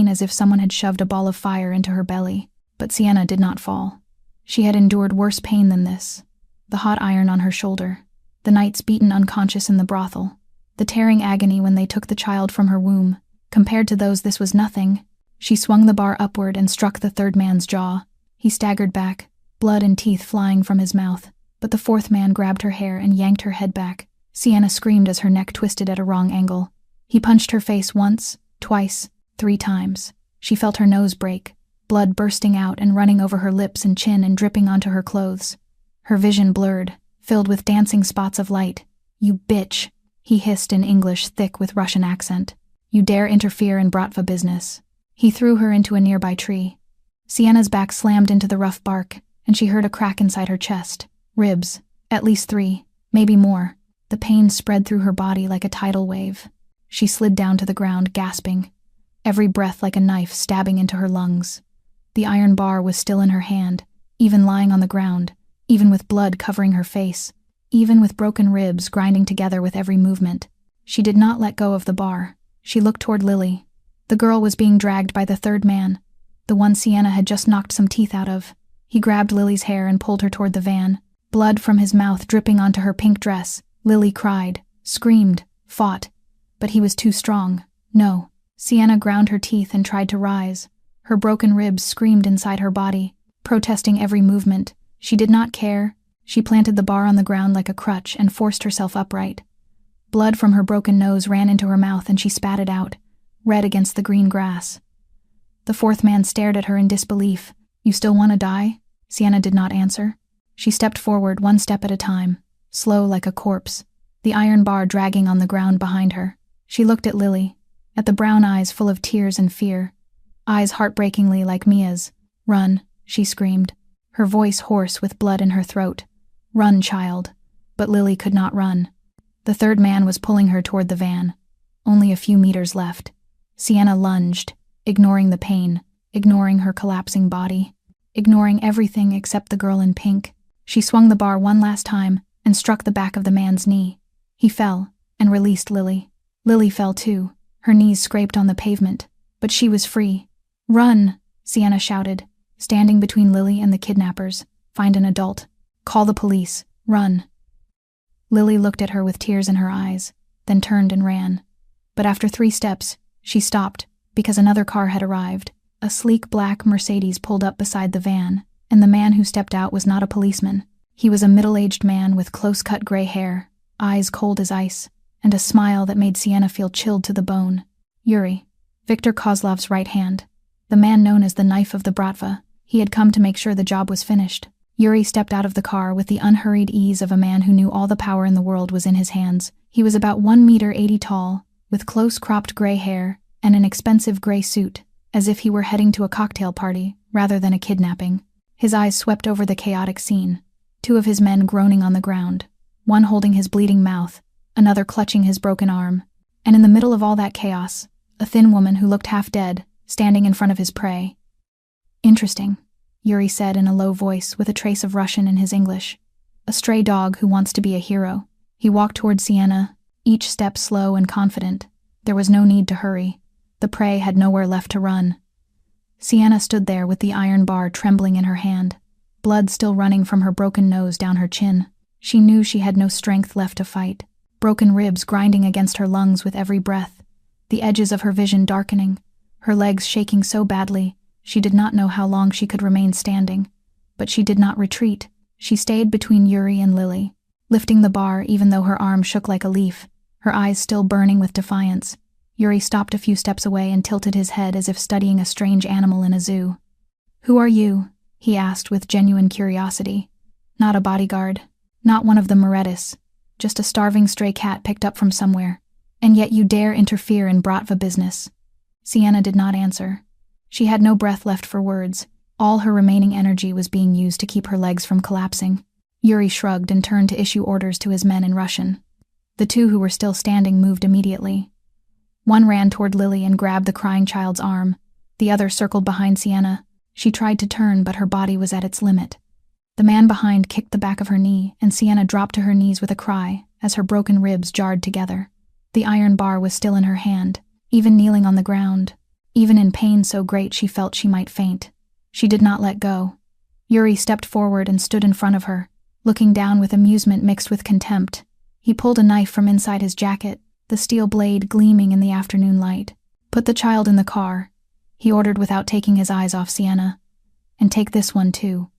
as if someone had shoved a ball of fire into her belly. But Sienna did not fall. She had endured worse pain than this. The hot iron on her shoulder, the nights beaten unconscious in the brothel, the tearing agony when they took the child from her womb. Compared to those, this was nothing. She swung the bar upward and struck the third man's jaw. He staggered back, blood and teeth flying from his mouth, but the fourth man grabbed her hair and yanked her head back. Sienna screamed as her neck twisted at a wrong angle. He punched her face once, twice, 3 times. She felt her nose break, blood bursting out and running over her lips and chin and dripping onto her clothes. Her vision blurred, filled with dancing spots of light. "You bitch," he hissed in English thick with Russian accent. "You dare interfere in Bratva business." He threw her into a nearby tree. Sienna's back slammed into the rough bark, and she heard a crack inside her chest. Ribs, at least 3, maybe more. The pain spread through her body like a tidal wave. She slid down to the ground, gasping, every breath like a knife stabbing into her lungs. The iron bar was still in her hand, even lying on the ground, even with blood covering her face, even with broken ribs grinding together with every movement. She did not let go of the bar. She looked toward Lily. The girl was being dragged by the third man, the one Sienna had just knocked some teeth out of. He grabbed Lily's hair and pulled her toward the van, blood from his mouth dripping onto her pink dress. Lily cried, screamed, fought, but he was too strong. No. Sienna ground her teeth and tried to rise. Her broken ribs screamed inside her body, protesting every movement. She did not care. She planted the bar on the ground like a crutch and forced herself upright. Blood from her broken nose ran into her mouth and she spat it out, red against the green grass. The fourth man stared at her in disbelief. "You still want to die?" Sienna did not answer. She stepped forward one step at a time, slow like a corpse, the iron bar dragging on the ground behind her. She looked at Lily, at the brown eyes full of tears and fear, eyes heartbreakingly like Mia's. "Run," she screamed, her voice hoarse with blood in her throat. "Run, child." But Lily could not run. The third man was pulling her toward the van. Only a few meters left. Sienna lunged, ignoring the pain, ignoring her collapsing body, ignoring everything except the girl in pink. She swung the bar one last time and struck the back of the man's knee. He fell and released Lily. Lily fell too. Her knees scraped on the pavement, but she was free. "Run," Sienna shouted, standing between Lily and the kidnappers. "Find an adult. Call the police. Run." Lily looked at her with tears in her eyes, then turned and ran. But after 3 steps, she stopped because another car had arrived. A sleek black Mercedes pulled up beside the van, and the man who stepped out was not a policeman. He was a middle-aged man with close-cut gray hair, eyes cold as ice, and a smile that made Sienna feel chilled to the bone. Yuri, Viktor Kozlov's right hand, the man known as the Knife of the Bratva. He had come to make sure the job was finished. Yuri stepped out of the car with the unhurried ease of a man who knew all the power in the world was in his hands. He was about 1.80 meters tall, with close-cropped gray hair and an expensive gray suit, as if he were heading to a cocktail party rather than a kidnapping. His eyes swept over the chaotic scene, 2 of his men groaning on the ground, one holding his bleeding mouth, another clutching his broken arm. And in the middle of all that chaos, a thin woman who looked half dead, standing in front of his prey. "Interesting," Yuri said in a low voice with a trace of Russian in his English. "A stray dog who wants to be a hero." He walked toward Sienna, each step slow and confident. There was no need to hurry. The prey had nowhere left to run. Sienna stood there with the iron bar trembling in her hand, blood still running from her broken nose down her chin. She knew she had no strength left to fight, broken ribs grinding against her lungs with every breath, the edges of her vision darkening, her legs shaking so badly she did not know how long she could remain standing. But she did not retreat. She stayed between Yuri and Lily, lifting the bar even though her arm shook like a leaf, her eyes still burning with defiance. Yuri stopped a few steps away and tilted his head as if studying a strange animal in a zoo. "Who are you?" he asked with genuine curiosity. "Not a bodyguard, not one of the Morettis, just a starving stray cat picked up from somewhere. And yet you dare interfere in Bratva business." Sienna did not answer. She had no breath left for words. All her remaining energy was being used to keep her legs from collapsing. Yuri shrugged and turned to issue orders to his men in Russian. The 2 who were still standing moved immediately. One ran toward Lily and grabbed the crying child's arm. The other circled behind Sienna. She tried to turn, but her body was at its limit. The man behind kicked the back of her knee, and Sienna dropped to her knees with a cry as her broken ribs jarred together. The iron bar was still in her hand, even kneeling on the ground, even in pain so great she felt she might faint. She did not let go. Yuri stepped forward and stood in front of her, looking down with amusement mixed with contempt. He pulled a knife from inside his jacket, the steel blade gleaming in the afternoon light. "Put the child in the car," he ordered without taking his eyes off Sienna. "And take this one too.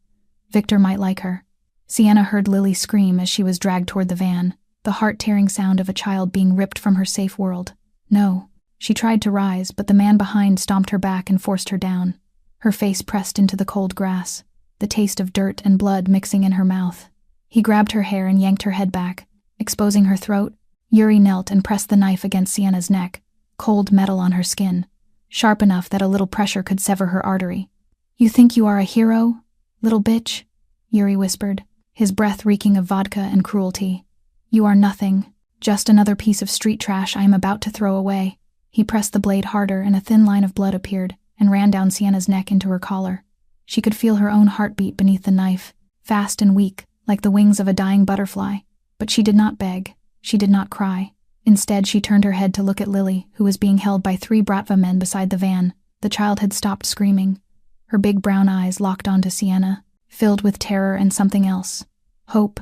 Viktor might like her." Sienna heard Lily scream as she was dragged toward the van, the heart-tearing sound of a child being ripped from her safe world. No. She tried to rise, but the man behind stomped her back and forced her down. Her face pressed into the cold grass, the taste of dirt and blood mixing in her mouth. He grabbed her hair and yanked her head back, exposing her throat. Yuri knelt and pressed the knife against Sienna's neck, cold metal on her skin, sharp enough that a little pressure could sever her artery. "You think you are a hero, little bitch?" Yuri whispered, his breath reeking of vodka and cruelty. "You are nothing, just another piece of street trash I am about to throw away." He pressed the blade harder and a thin line of blood appeared and ran down Sienna's neck into her collar. She could feel her own heartbeat beneath the knife, fast and weak, like the wings of a dying butterfly. But she did not beg. She did not cry. Instead, she turned her head to look at Lily, who was being held by 3 Bratva men beside the van. The child had stopped screaming. Her big brown eyes locked onto Sienna, filled with terror and something else. Hope.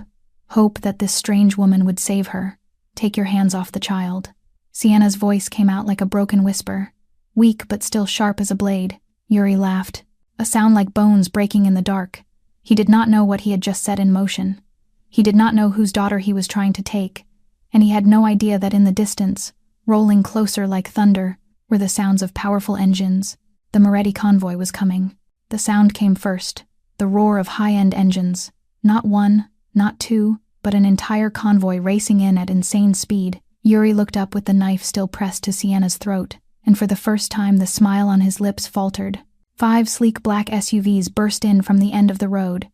Hope that this strange woman would save her. "Take your hands off the child." Sienna's voice came out like a broken whisper, weak but still sharp as a blade. Yuri laughed, a sound like bones breaking in the dark. He did not know what he had just set in motion. He did not know whose daughter he was trying to take, and he had no idea that in the distance, rolling closer like thunder, were the sounds of powerful engines. The Moretti convoy was coming. The sound came first, the roar of high-end engines. Not one, not two, but an entire convoy racing in at insane speed. Yuri looked up with the knife still pressed to Sienna's throat, and for the first time the smile on his lips faltered. 5 sleek black SUVs burst in from the end of the road,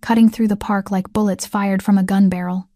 cutting through the park like bullets fired from a gun barrel.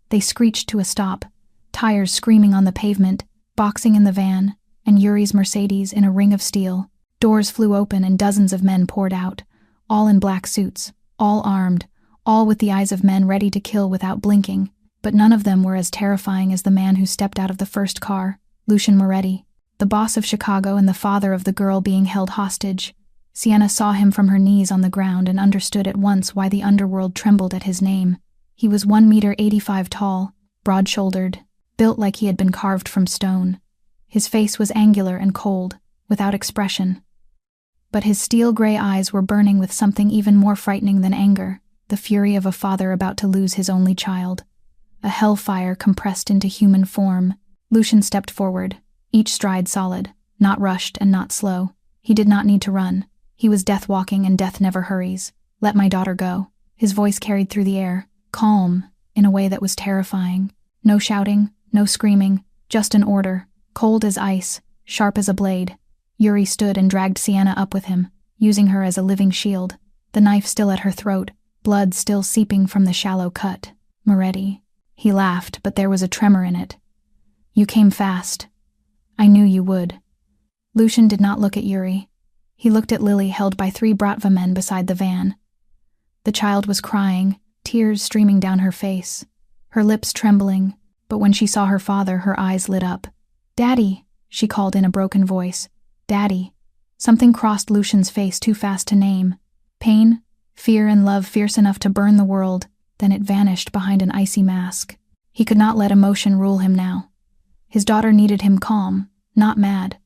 They screeched to a stop, tires screaming on the pavement, boxing in the van, and Yuri's Mercedes in a ring of steel. Doors flew open and dozens of men poured out, all in black suits, all armed, all with the eyes of men ready to kill without blinking, but none of them were as terrifying as the man who stepped out of the first car, Lucian Moretti, the boss of Chicago and the father of the girl being held hostage. Sienna saw him from her knees on the ground and understood at once why the underworld trembled at his name. He was 1.85 meters tall, broad-shouldered, built like he had been carved from stone. His face was angular and cold, without expression. But his steel-gray eyes were burning with something even more frightening than anger, the fury of a father about to lose his only child. A hellfire compressed into human form. Lucian stepped forward, each stride solid, not rushed and not slow. He did not need to run. He was death walking, and death never hurries. "Let my daughter go." His voice carried through the air, calm, in a way that was terrifying. No shouting, no screaming, just an order, cold as ice, sharp as a blade. Yuri stood and dragged Sienna up with him, using her as a living shield, the knife still at her throat, blood still seeping from the shallow cut. "Moretti." He laughed, but there was a tremor in it. "You came fast. I knew you would." Lucian did not look at Yuri. He looked at Lily, held by 3 Bratva men beside the van. The child was crying, tears streaming down her face, her lips trembling, but when she saw her father, her eyes lit up. "Daddy," she called in a broken voice. "Daddy." Something crossed Lucian's face too fast to name. Pain, fear, and love fierce enough to burn the world, then it vanished behind an icy mask. He could not let emotion rule him now. His daughter needed him calm, not mad.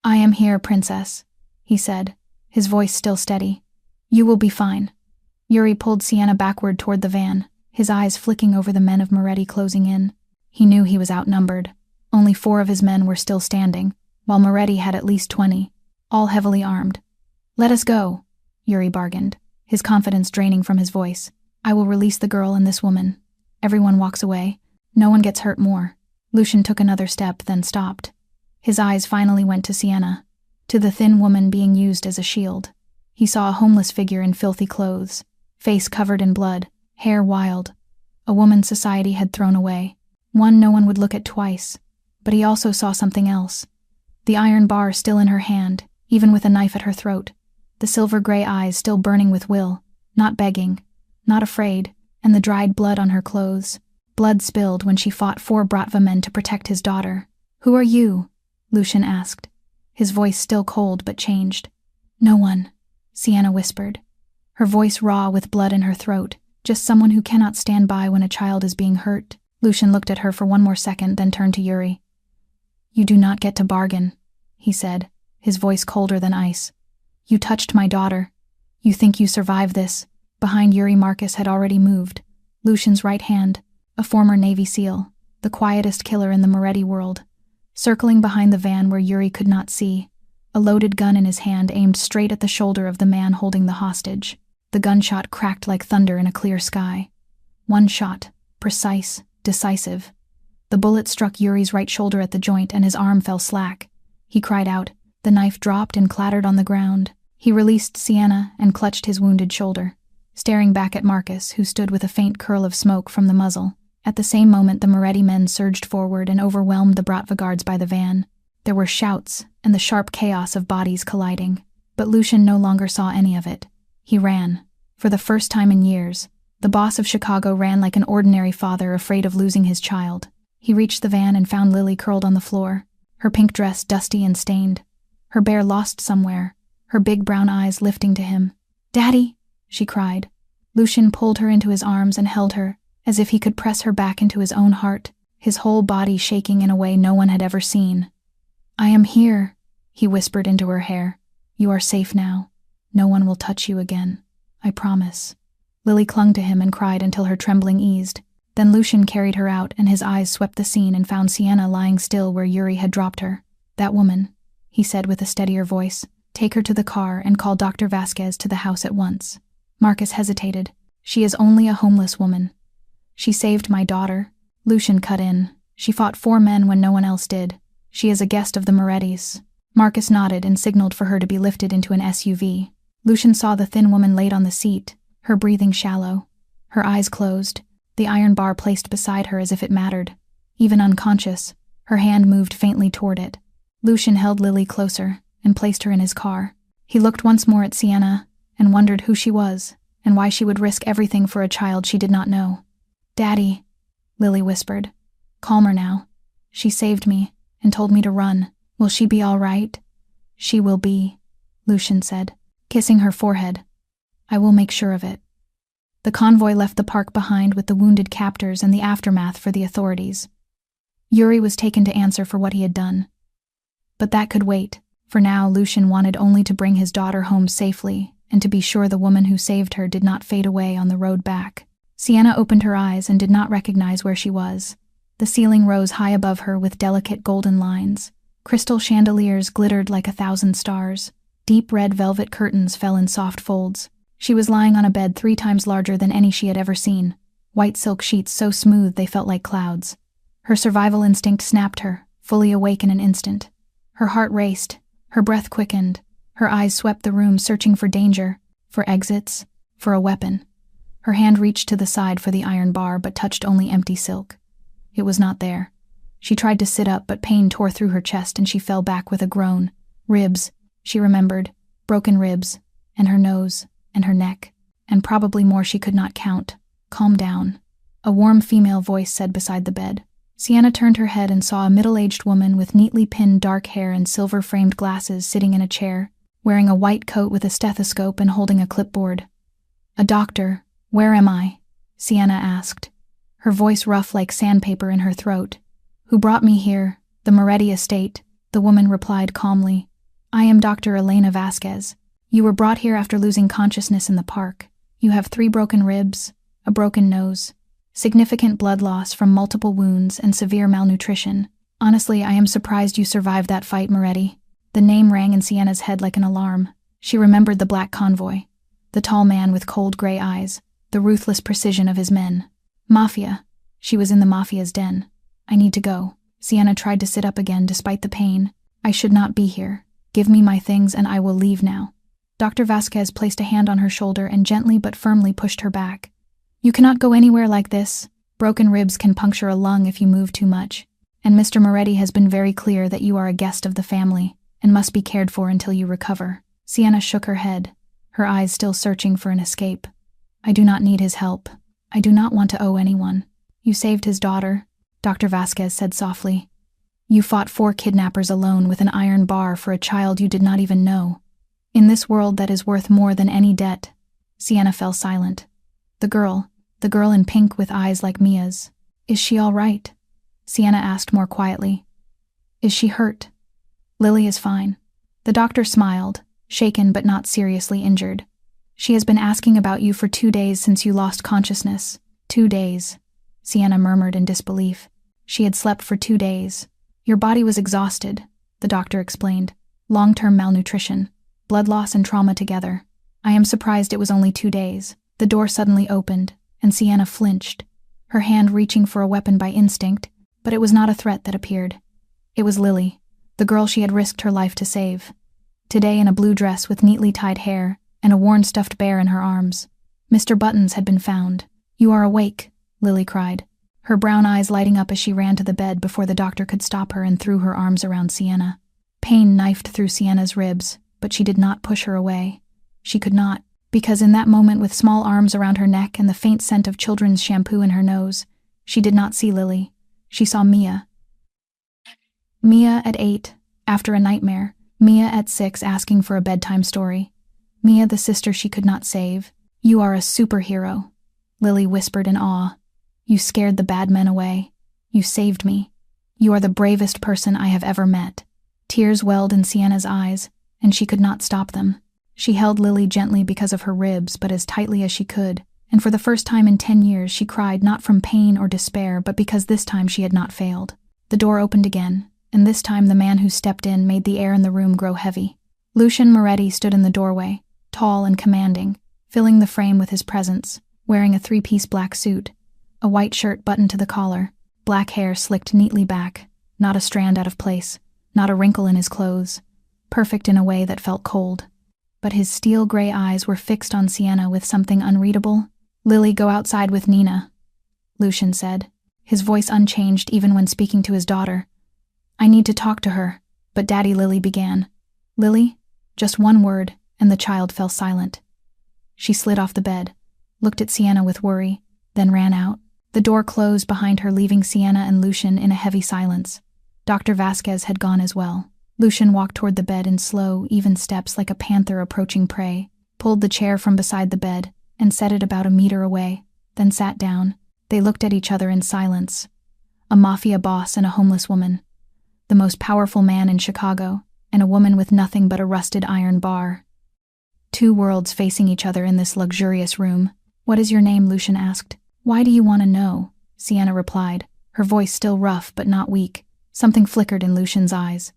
"I am here, princess," he said, his voice still steady. "You will be fine." Yuri pulled Sienna backward toward the van, his eyes flicking over the men of Moretti closing in. He knew he was outnumbered. Only 4 of his men were still standing, while Moretti had at least 20, all heavily armed. "Let us go," Yuri bargained, his confidence draining from his voice. "I will release the girl and this woman. Everyone walks away. No one gets hurt more." Lucian took another step, then stopped. His eyes finally went to Sienna, to the thin woman being used as a shield. He saw a homeless figure in filthy clothes, face covered in blood, hair wild. A woman society had thrown away. One no one would look at twice. But he also saw something else. The iron bar still in her hand, even with a knife at her throat. The silver-gray eyes still burning with will, not begging, not afraid, and the dried blood on her clothes. Blood spilled when she fought 4 Bratva men to protect his daughter. "Who are you?" Lucian asked, his voice still cold but changed. "No one," Sienna whispered, her voice raw with blood in her throat, "just someone who cannot stand by when a child is being hurt." Lucian looked at her for one more second, then turned to Yuri. "You do not get to bargain," he said, his voice colder than ice. "You touched my daughter. You think you survived this." Behind Yuri, Marcus had already moved, Lucian's right hand, a former Navy SEAL, the quietest killer in the Moretti world. Circling behind the van where Yuri could not see, a loaded gun in his hand aimed straight at the shoulder of the man holding the hostage. The gunshot cracked like thunder in a clear sky. One shot, precise, decisive. The bullet struck Yuri's right shoulder at the joint and his arm fell slack. He cried out. The knife dropped and clattered on the ground. He released Sienna and clutched his wounded shoulder, staring back at Marcus, who stood with a faint curl of smoke from the muzzle. At the same moment, the Moretti men surged forward and overwhelmed the Bratva guards by the van. There were shouts and the sharp chaos of bodies colliding, but Lucian no longer saw any of it. He ran. For the first time in years, the boss of Chicago ran like an ordinary father afraid of losing his child. He reached the van and found Lily curled on the floor, her pink dress dusty and stained, her bear lost somewhere, her big brown eyes lifting to him. "Daddy!" she cried. Lucian pulled her into his arms and held her, as if he could press her back into his own heart, his whole body shaking in a way no one had ever seen. "I am here," he whispered into her hair. "You are safe now. No one will touch you again. I promise." Lily clung to him and cried until her trembling eased. Then Lucian carried her out, and his eyes swept the scene and found Sienna lying still where Yuri had dropped her. "That woman," he said with a steadier voice. "Take her to the car and call Dr. Vasquez to the house at once." Marcus hesitated. "She is only a homeless woman." "She saved my daughter," Lucian cut in. "She fought 4 men when no one else did. She is a guest of the Morettis." Marcus nodded and signaled for her to be lifted into an SUV. Lucian saw the thin woman laid on the seat, her breathing shallow, her eyes closed, the iron bar placed beside her as if it mattered. Even unconscious, her hand moved faintly toward it. Lucian held Lily closer and placed her in his car. He looked once more at Sienna and wondered who she was and why she would risk everything for a child she did not know. "Daddy," Lily whispered. "Calmer now. She saved me and told me to run. Will she be all right?" "She will be," Lucian said, kissing her forehead. "I will make sure of it." The convoy left the park behind with the wounded captors and the aftermath for the authorities. Yuri was taken to answer for what he had done. But that could wait. For now, Lucian wanted only to bring his daughter home safely and to be sure the woman who saved her did not fade away on the road back. Sienna opened her eyes and did not recognize where she was. The ceiling rose high above her with delicate golden lines. Crystal chandeliers glittered like 1,000 stars. Deep red velvet curtains fell in soft folds. She was lying on a bed 3 times larger than any she had ever seen, white silk sheets so smooth they felt like clouds. Her survival instinct snapped her, fully awake in an instant. Her heart raced, her breath quickened, her eyes swept the room searching for danger, for exits, for a weapon. Her hand reached to the side for the iron bar but touched only empty silk. It was not there. She tried to sit up but pain tore through her chest and she fell back with a groan. Ribs, she remembered, broken ribs, and her nose, and her neck, and probably more she could not count. "Calm down," a warm female voice said beside the bed. Sienna turned her head and saw a middle-aged woman with neatly pinned dark hair and silver-framed glasses sitting in a chair, wearing a white coat with a stethoscope and holding a clipboard. "A doctor, where am I?" Sienna asked, her voice rough like sandpaper in her throat. "Who brought me here? The Moretti estate," the woman replied calmly. "I am Dr. Elena Vasquez. You were brought here after losing consciousness in the park. You have 3 broken ribs, a broken nose, significant blood loss from multiple wounds, and severe malnutrition. Honestly, I am surprised you survived that fight, Moretti." The name rang in Sienna's head like an alarm. She remembered the black convoy, the tall man with cold gray eyes, the ruthless precision of his men. Mafia. She was in the Mafia's den. "I need to go." Sienna tried to sit up again despite the pain. "I should not be here. Give me my things and I will leave now." Dr. Vasquez placed a hand on her shoulder and gently but firmly pushed her back. "You cannot go anywhere like this. Broken ribs can puncture a lung if you move too much. And Mr. Moretti has been very clear that you are a guest of the family and must be cared for until you recover." Sienna shook her head, her eyes still searching for an escape. "I do not need his help. I do not want to owe anyone." "You saved his daughter," Dr. Vasquez said softly. "You fought 4 kidnappers alone with an iron bar for a child you did not even know. In this world that is worth more than any debt." Sienna fell silent. The girl in pink with eyes like Mia's. "Is she all right?" Sienna asked more quietly. "Is she hurt?" "Lily is fine." The doctor smiled, shaken but not seriously injured. "She has been asking about you for 2 days since you lost consciousness." 2 days, Sienna murmured in disbelief. She had slept for 2 days. "Your body was exhausted," the doctor explained. "Long-term malnutrition. Blood loss and trauma together. I am surprised it was only 2 days." The door suddenly opened, and Sienna flinched, her hand reaching for a weapon by instinct, but it was not a threat that appeared. It was Lily, the girl she had risked her life to save. Today in a blue dress with neatly tied hair and a worn stuffed bear in her arms. Mr. Buttons had been found. "You are awake," Lily cried, her brown eyes lighting up as she ran to the bed before the doctor could stop her and threw her arms around Sienna. Pain knifed through Sienna's ribs, but she did not push her away. She could not, because in that moment with small arms around her neck and the faint scent of children's shampoo in her nose, she did not see Lily. She saw Mia. Mia at 8, after a nightmare. Mia at 6, asking for a bedtime story. Mia, the sister she could not save. "You are a superhero," Lily whispered in awe. "You scared the bad men away. You saved me. You are the bravest person I have ever met." Tears welled in Sienna's eyes, and she could not stop them. She held Lily gently because of her ribs, but as tightly as she could, and for the first time in 10 years she cried, not from pain or despair, but because this time she had not failed. The door opened again, and this time the man who stepped in made the air in the room grow heavy. Lucian Moretti stood in the doorway, tall and commanding, filling the frame with his presence, wearing a 3-piece black suit, a white shirt buttoned to the collar, black hair slicked neatly back, not a strand out of place, not a wrinkle in his clothes, perfect in a way that felt cold. But his steel-gray eyes were fixed on Sienna with something unreadable. "Lily, go outside with Nina," Lucian said, his voice unchanged even when speaking to his daughter. "I need to talk to her," but Daddy, Lily began. "Lily?" Just one word, and the child fell silent. She slid off the bed, looked at Sienna with worry, then ran out. The door closed behind her, leaving Sienna and Lucian in a heavy silence. Dr. Vasquez had gone as well. Lucian walked toward the bed in slow, even steps like a panther approaching prey, pulled the chair from beside the bed, and set it about a meter away, then sat down. They looked at each other in silence. A mafia boss and a homeless woman. The most powerful man in Chicago, and a woman with nothing but a rusted iron bar. Two worlds facing each other in this luxurious room. "What is your name?" Lucian asked. "Why do you want to know?" Sienna replied, her voice still rough but not weak. Something flickered in Lucian's eyes.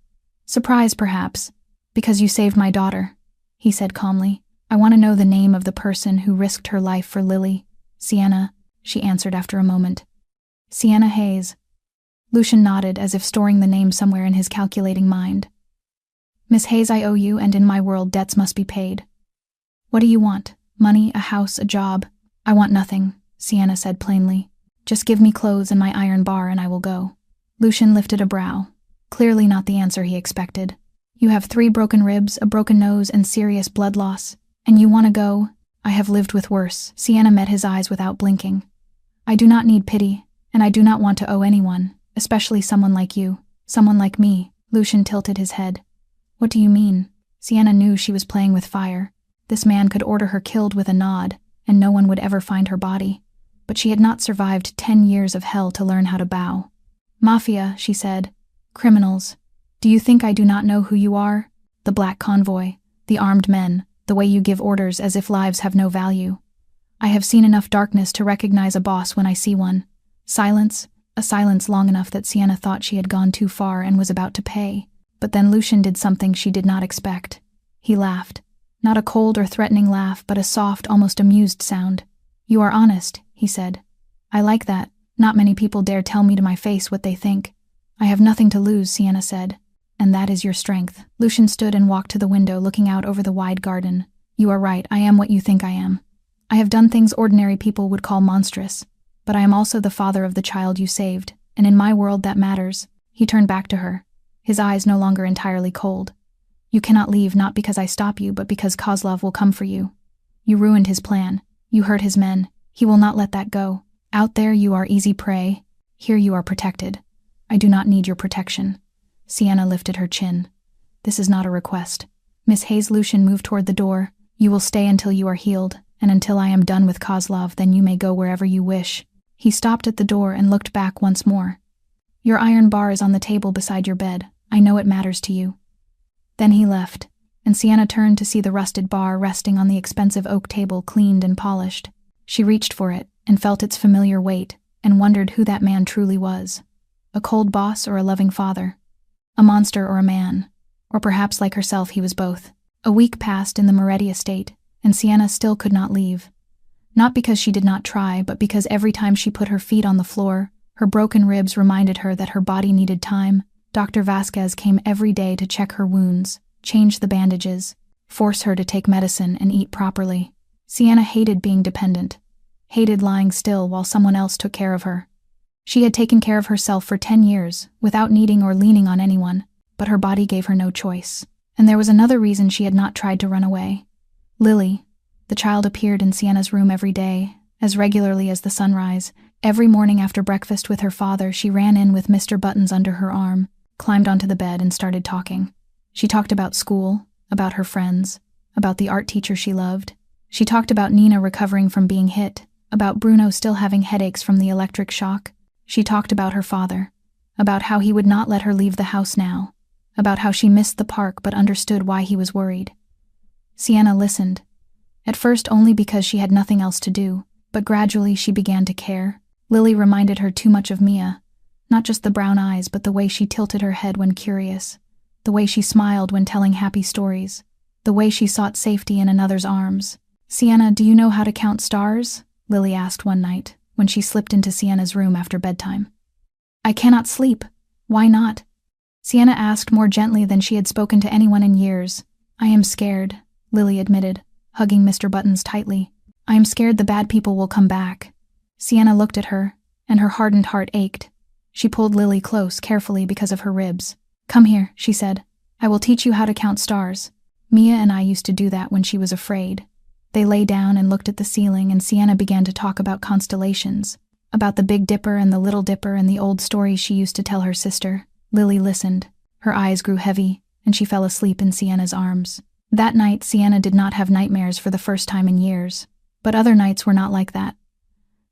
"Surprise, perhaps. Because you saved my daughter," he said calmly. "I want to know the name of the person who risked her life for Lily." "Sienna," she answered after a moment. "Sienna Hayes." Lucian nodded, as if storing the name somewhere in his calculating mind. "Miss Hayes, I owe you, and in my world debts must be paid." "What do you want? Money, a house, a job?" "I want nothing," Sienna said plainly. "Just give me clothes and my iron bar and I will go." Lucian lifted a brow. Clearly not the answer he expected. "You have 3 broken ribs, a broken nose, and serious blood loss. And you want to go?" "I have lived with worse." Sienna met his eyes without blinking. "I do not need pity, and I do not want to owe anyone, especially someone like you, someone like me." Lucian tilted his head. "What do you mean?" Sienna knew she was playing with fire. This man could order her killed with a nod, and no one would ever find her body. But she had not survived 10 years of hell to learn how to bow. "Mafia," she said. "Criminals. Do you think I do not know who you are? The black convoy, the armed men, the way you give orders as if lives have no value. I have seen enough darkness to recognize a boss when I see one. Silence, a silence long enough that Sienna thought she had gone too far and was about to pay. But then Lucian did something she did not expect. He laughed. Not a cold or threatening laugh, but a soft, almost amused sound. "You are honest," he said. "I like that. Not many people dare tell me to my face what they think." "I have nothing to lose," Sienna said. "And that is your strength." Lucian stood and walked to the window, looking out over the wide garden. "You are right, I am what you think I am. I have done things ordinary people would call monstrous, but I am also the father of the child you saved, and in my world that matters." He turned back to her, his eyes no longer entirely cold. "You cannot leave, not because I stop you, but because Kozlov will come for you. You ruined his plan. You hurt his men. He will not let that go. Out there you are easy prey. Here you are protected. I do not need your protection." Sienna lifted her chin. "This is not a request." "Miss Hayes," Lucian moved toward the door. "You will stay until you are healed, and until I am done with Kozlov, then you may go wherever you wish." He stopped at the door and looked back once more. "Your iron bar is on the table beside your bed. I know it matters to you." Then he left, and Sienna turned to see the rusted bar resting on the expensive oak table, cleaned and polished. She reached for it and felt its familiar weight, and wondered who that man truly was. A cold boss or a loving father? A monster or a man? Or perhaps, like herself, he was both. A week passed in the Moretti estate, and Sienna still could not leave. Not because she did not try, but because every time she put her feet on the floor, her broken ribs reminded her that her body needed time. Dr. Vasquez came every day to check her wounds, change the bandages, force her to take medicine and eat properly. Sienna hated being dependent, hated lying still while someone else took care of her. She had taken care of herself for 10 years, without needing or leaning on anyone, but her body gave her no choice. And there was another reason she had not tried to run away. Lily. The child appeared in Sienna's room every day, as regularly as the sunrise. Every morning after breakfast with her father, she ran in with Mr. Buttons under her arm, climbed onto the bed, and started talking. She talked about school, about her friends, about the art teacher she loved. She talked about Nina recovering from being hit, about Bruno still having headaches from the electric shock. She talked about her father, about how he would not let her leave the house now, about how she missed the park but understood why he was worried. Sienna listened, at first only because she had nothing else to do, but gradually she began to care. Lily reminded her too much of Mia, not just the brown eyes but the way she tilted her head when curious, the way she smiled when telling happy stories, the way she sought safety in another's arms. "Sienna, do you know how to count stars?" Lily asked one night, when she slipped into Sienna's room after bedtime. "I cannot sleep." "Why not?" Sienna asked more gently than she had spoken to anyone in years. "I am scared," Lily admitted, hugging Mr. Buttons tightly. "I am scared the bad people will come back." Sienna looked at her, and her hardened heart ached. She pulled Lily close, carefully because of her ribs. "Come here," she said. "I will teach you how to count stars. Mia and I used to do that when she was afraid." They lay down and looked at the ceiling, and Sienna began to talk about constellations, about the Big Dipper and the Little Dipper and the old stories she used to tell her sister. Lily listened. Her eyes grew heavy, and she fell asleep in Sienna's arms. That night, Sienna did not have nightmares for the first time in years, but other nights were not like that.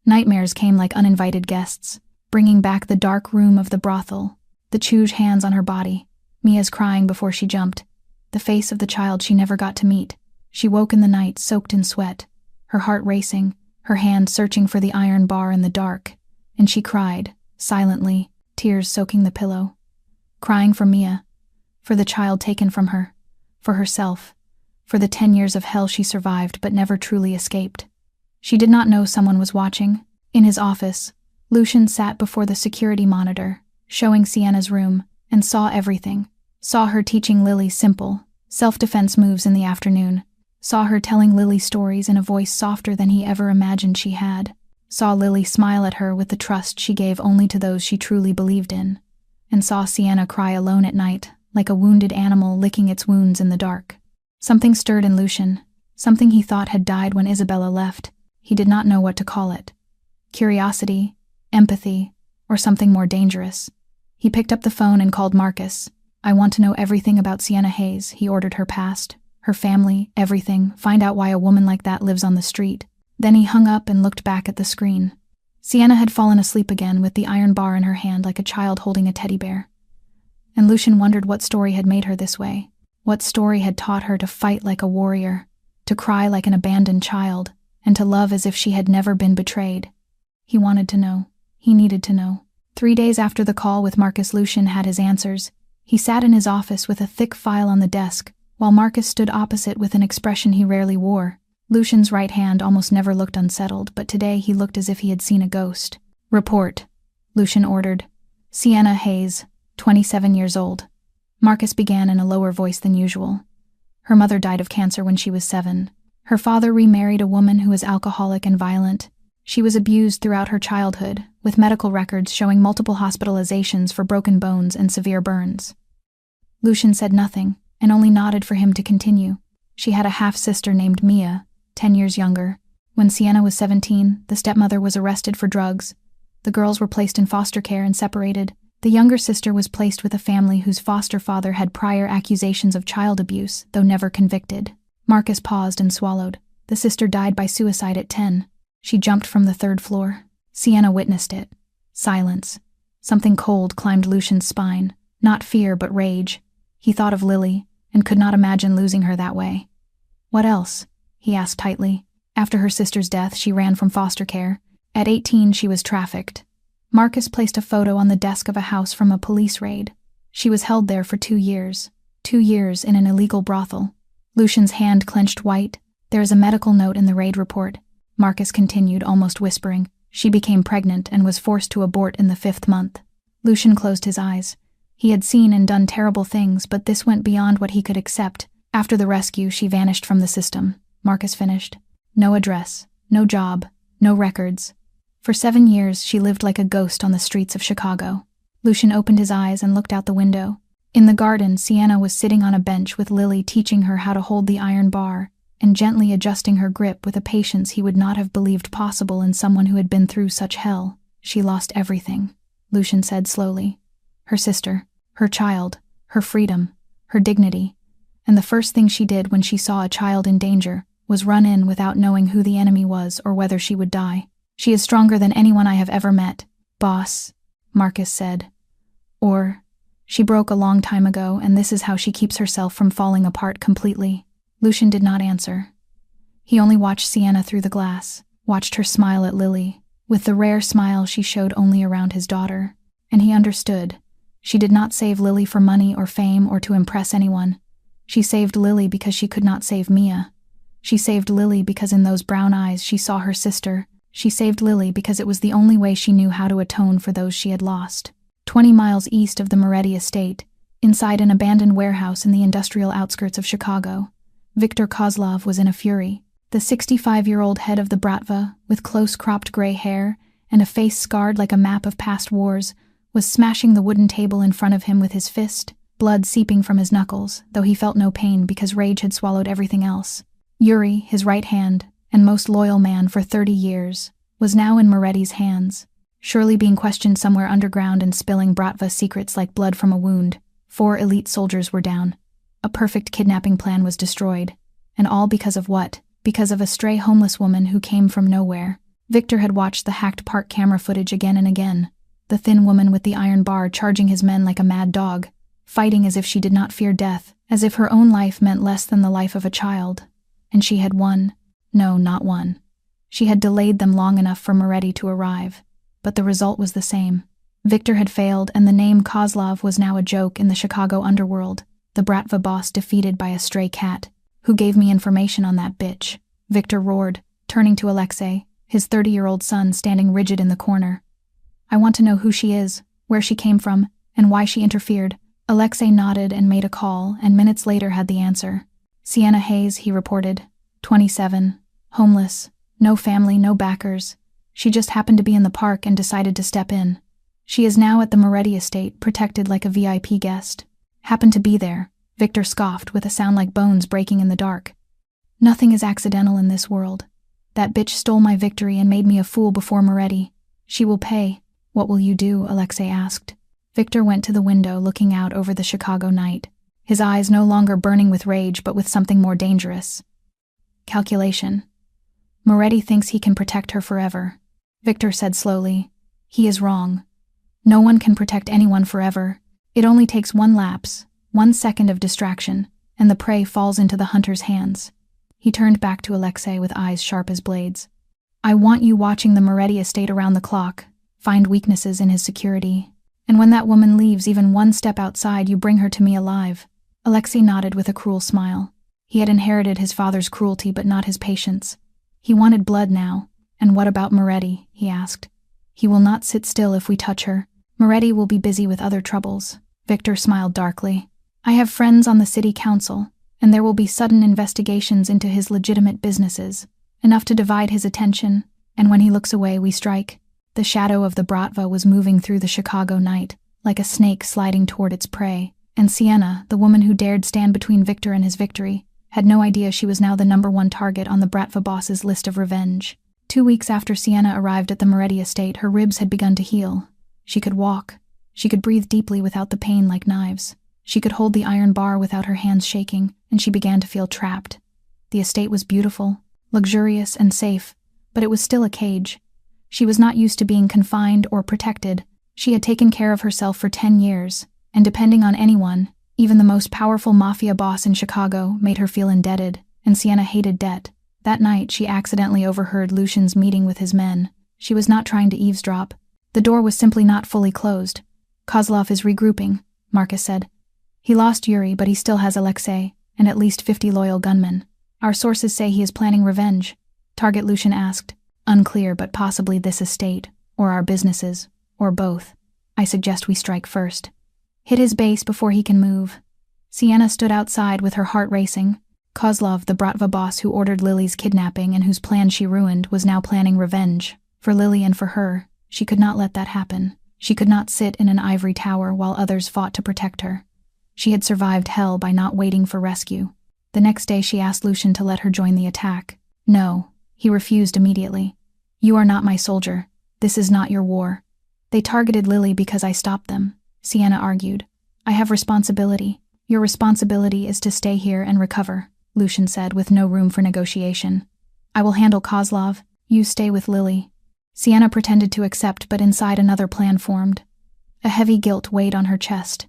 Nightmares came like uninvited guests, bringing back the dark room of the brothel, the Chuge hands on her body, Mia's crying before she jumped, the face of the child she never got to meet. She woke in the night soaked in sweat, her heart racing, her hand searching for the iron bar in the dark, and she cried, silently, tears soaking the pillow. Crying for Mia, for the child taken from her, for herself, for the 10 years of hell she survived but never truly escaped. She did not know someone was watching. In his office, Lucian sat before the security monitor, showing Sienna's room, and saw everything. Saw her teaching Lily simple, self-defense moves in the afternoon. Saw her telling Lily stories in a voice softer than he ever imagined she had. Saw Lily smile at her with the trust she gave only to those she truly believed in. And saw Sienna cry alone at night, like a wounded animal licking its wounds in the dark. Something stirred in Lucian, something he thought had died when Isabella left. He did not know what to call it. Curiosity, empathy, or something more dangerous. He picked up the phone and called Marcus. "I want to know everything about Sienna Hayes," he ordered. Her past, her family, everything. Find out why a woman like that lives on the street. Then he hung up and looked back at the screen. Sienna had fallen asleep again with the iron bar in her hand like a child holding a teddy bear. And Lucian wondered what story had made her this way. What story had taught her to fight like a warrior, to cry like an abandoned child, and to love as if she had never been betrayed. He wanted to know. He needed to know. 3 days after the call with Marcus, Lucian had his answers. He sat in his office with a thick file on the desk, while Marcus stood opposite with an expression he rarely wore. Lucian's right hand almost never looked unsettled, but today he looked as if he had seen a ghost. "Report," Lucian ordered. "Sienna Hayes, 27 years old." Marcus began in a lower voice than usual. Her mother died of cancer when she was 7. Her father remarried a woman who was alcoholic and violent. She was abused throughout her childhood, with medical records showing multiple hospitalizations for broken bones and severe burns. Lucian said nothing, and only nodded for him to continue. She had a half-sister named Mia, 10 years younger. When Sienna was 17, the stepmother was arrested for drugs. The girls were placed in foster care and separated. The younger sister was placed with a family whose foster father had prior accusations of child abuse, though never convicted. Marcus paused and swallowed. The sister died by suicide at 10. She jumped from the 3rd floor. Sienna witnessed it. Silence. Something cold climbed Lucian's spine. Not fear, but rage. He thought of Lily, and could not imagine losing her that way. "What else?" he asked tightly. After her sister's death, she ran from foster care. At 18, she was trafficked. Marcus placed a photo on the desk of a house from a police raid. She was held there for 2 years. 2 years in an illegal brothel. Lucian's hand clenched white. "There is a medical note in the raid report," Marcus continued, almost whispering. "She became pregnant and was forced to abort in the 5th month." Lucian closed his eyes. He had seen and done terrible things, but this went beyond what he could accept. After the rescue, she vanished from the system, Marcus finished. No address, no job, no records. For 7 years, she lived like a ghost on the streets of Chicago. Lucian opened his eyes and looked out the window. In the garden, Sienna was sitting on a bench with Lily teaching her how to hold the iron bar, and gently adjusting her grip with a patience he would not have believed possible in someone who had been through such hell. She lost everything, Lucian said slowly. Her sister, her child, her freedom, her dignity. And the first thing she did when she saw a child in danger was run in without knowing who the enemy was or whether she would die. She is stronger than anyone I have ever met, boss, Marcus said. Or, she broke a long time ago, and this is how she keeps herself from falling apart completely. Lucian did not answer. He only watched Sienna through the glass, watched her smile at Lily, with the rare smile she showed only around his daughter. And he understood. She did not save Lily for money or fame or to impress anyone. She saved Lily because she could not save Mia. She saved Lily because in those brown eyes she saw her sister. She saved Lily because it was the only way she knew how to atone for those she had lost. 20 miles east of the Moretti estate, inside an abandoned warehouse in the industrial outskirts of Chicago, Viktor Kozlov was in a fury. The 65-year-old head of the Bratva, with close-cropped gray hair and a face scarred like a map of past wars, was smashing the wooden table in front of him with his fist, blood seeping from his knuckles, though he felt no pain because rage had swallowed everything else. Yuri, his right hand, and most loyal man for 30 years, was now in Moretti's hands, surely being questioned somewhere underground and spilling Bratva secrets like blood from a wound. 4 elite soldiers were down. A perfect kidnapping plan was destroyed. And all because of what? Because of a stray homeless woman who came from nowhere. Viktor had watched the hacked park camera footage again and again. The thin woman with the iron bar charging his men like a mad dog, fighting as if she did not fear death, as if her own life meant less than the life of a child. And she had won. No, not won. She had delayed them long enough for Moretti to arrive. But the result was the same. Viktor had failed, and the name Kozlov was now a joke in the Chicago underworld, the Bratva boss defeated by a stray cat. Who gave me information on that bitch? Viktor roared, turning to Alexei, his 30-year-old son standing rigid in the corner. I want to know who she is, where she came from, and why she interfered. Alexei nodded and made a call, and minutes later had the answer. Sienna Hayes, he reported, 27, homeless, no family, no backers. She just happened to be in the park and decided to step in. She is now at the Moretti estate, protected like a VIP guest. Happened to be there, Viktor scoffed with a sound like bones breaking in the dark. Nothing is accidental in this world. That bitch stole my victory and made me a fool before Moretti. She will pay. What will you do? Alexei asked. Viktor went to the window, looking out over the Chicago night, his eyes no longer burning with rage but with something more dangerous. Calculation. Moretti thinks he can protect her forever. Viktor said slowly. He is wrong. No one can protect anyone forever. It only takes one lapse, 1 second of distraction, and the prey falls into the hunter's hands. He turned back to Alexei with eyes sharp as blades. I want you watching the Moretti estate around the clock, find weaknesses in his security, and when that woman leaves even 1 step outside, you bring her to me alive. Alexei nodded with a cruel smile. He had inherited his father's cruelty but not his patience. He wanted blood now. And what about Moretti? He asked. He will not sit still if we touch her. Moretti will be busy with other troubles. Viktor smiled darkly. I have friends on the city council, and there will be sudden investigations into his legitimate businesses, enough to divide his attention, and when he looks away we strike. The shadow of the Bratva was moving through the Chicago night, like a snake sliding toward its prey, and Sienna, the woman who dared stand between Viktor and his victory, had no idea she was now the #1 target on the Bratva boss's list of revenge. 2 weeks after Sienna arrived at the Moretti estate, her ribs had begun to heal. She could walk. She could breathe deeply without the pain like knives. She could hold the iron bar without her hands shaking, and she began to feel trapped. The estate was beautiful, luxurious, and safe, but it was still a cage. She was not used to being confined or protected. She had taken care of herself for 10 years, and depending on anyone, even the most powerful Mafia boss in Chicago, made her feel indebted, and Sienna hated debt. That night, she accidentally overheard Lucian's meeting with his men. She was not trying to eavesdrop. The door was simply not fully closed. Kozlov is regrouping, Marcus said. He lost Yuri, but he still has Alexei, and at least 50 loyal gunmen. Our sources say he is planning revenge. Target, Lucian asked. Unclear, but possibly this estate, or our businesses, or both. I suggest we strike first. Hit his base before he can move. Sienna stood outside with her heart racing. Kozlov, the Bratva boss who ordered Lily's kidnapping and whose plan she ruined, was now planning revenge. For Lily and for her, she could not let that happen. She could not sit in an ivory tower while others fought to protect her. She had survived hell by not waiting for rescue. The next day she asked Lucian to let her join the attack. No, he refused immediately. You are not my soldier. This is not your war. They targeted Lily because I stopped them, Sienna argued. I have responsibility. Your responsibility is to stay here and recover, Lucian said with no room for negotiation. I will handle Kozlov. You stay with Lily. Sienna pretended to accept, but inside another plan formed. A heavy guilt weighed on her chest.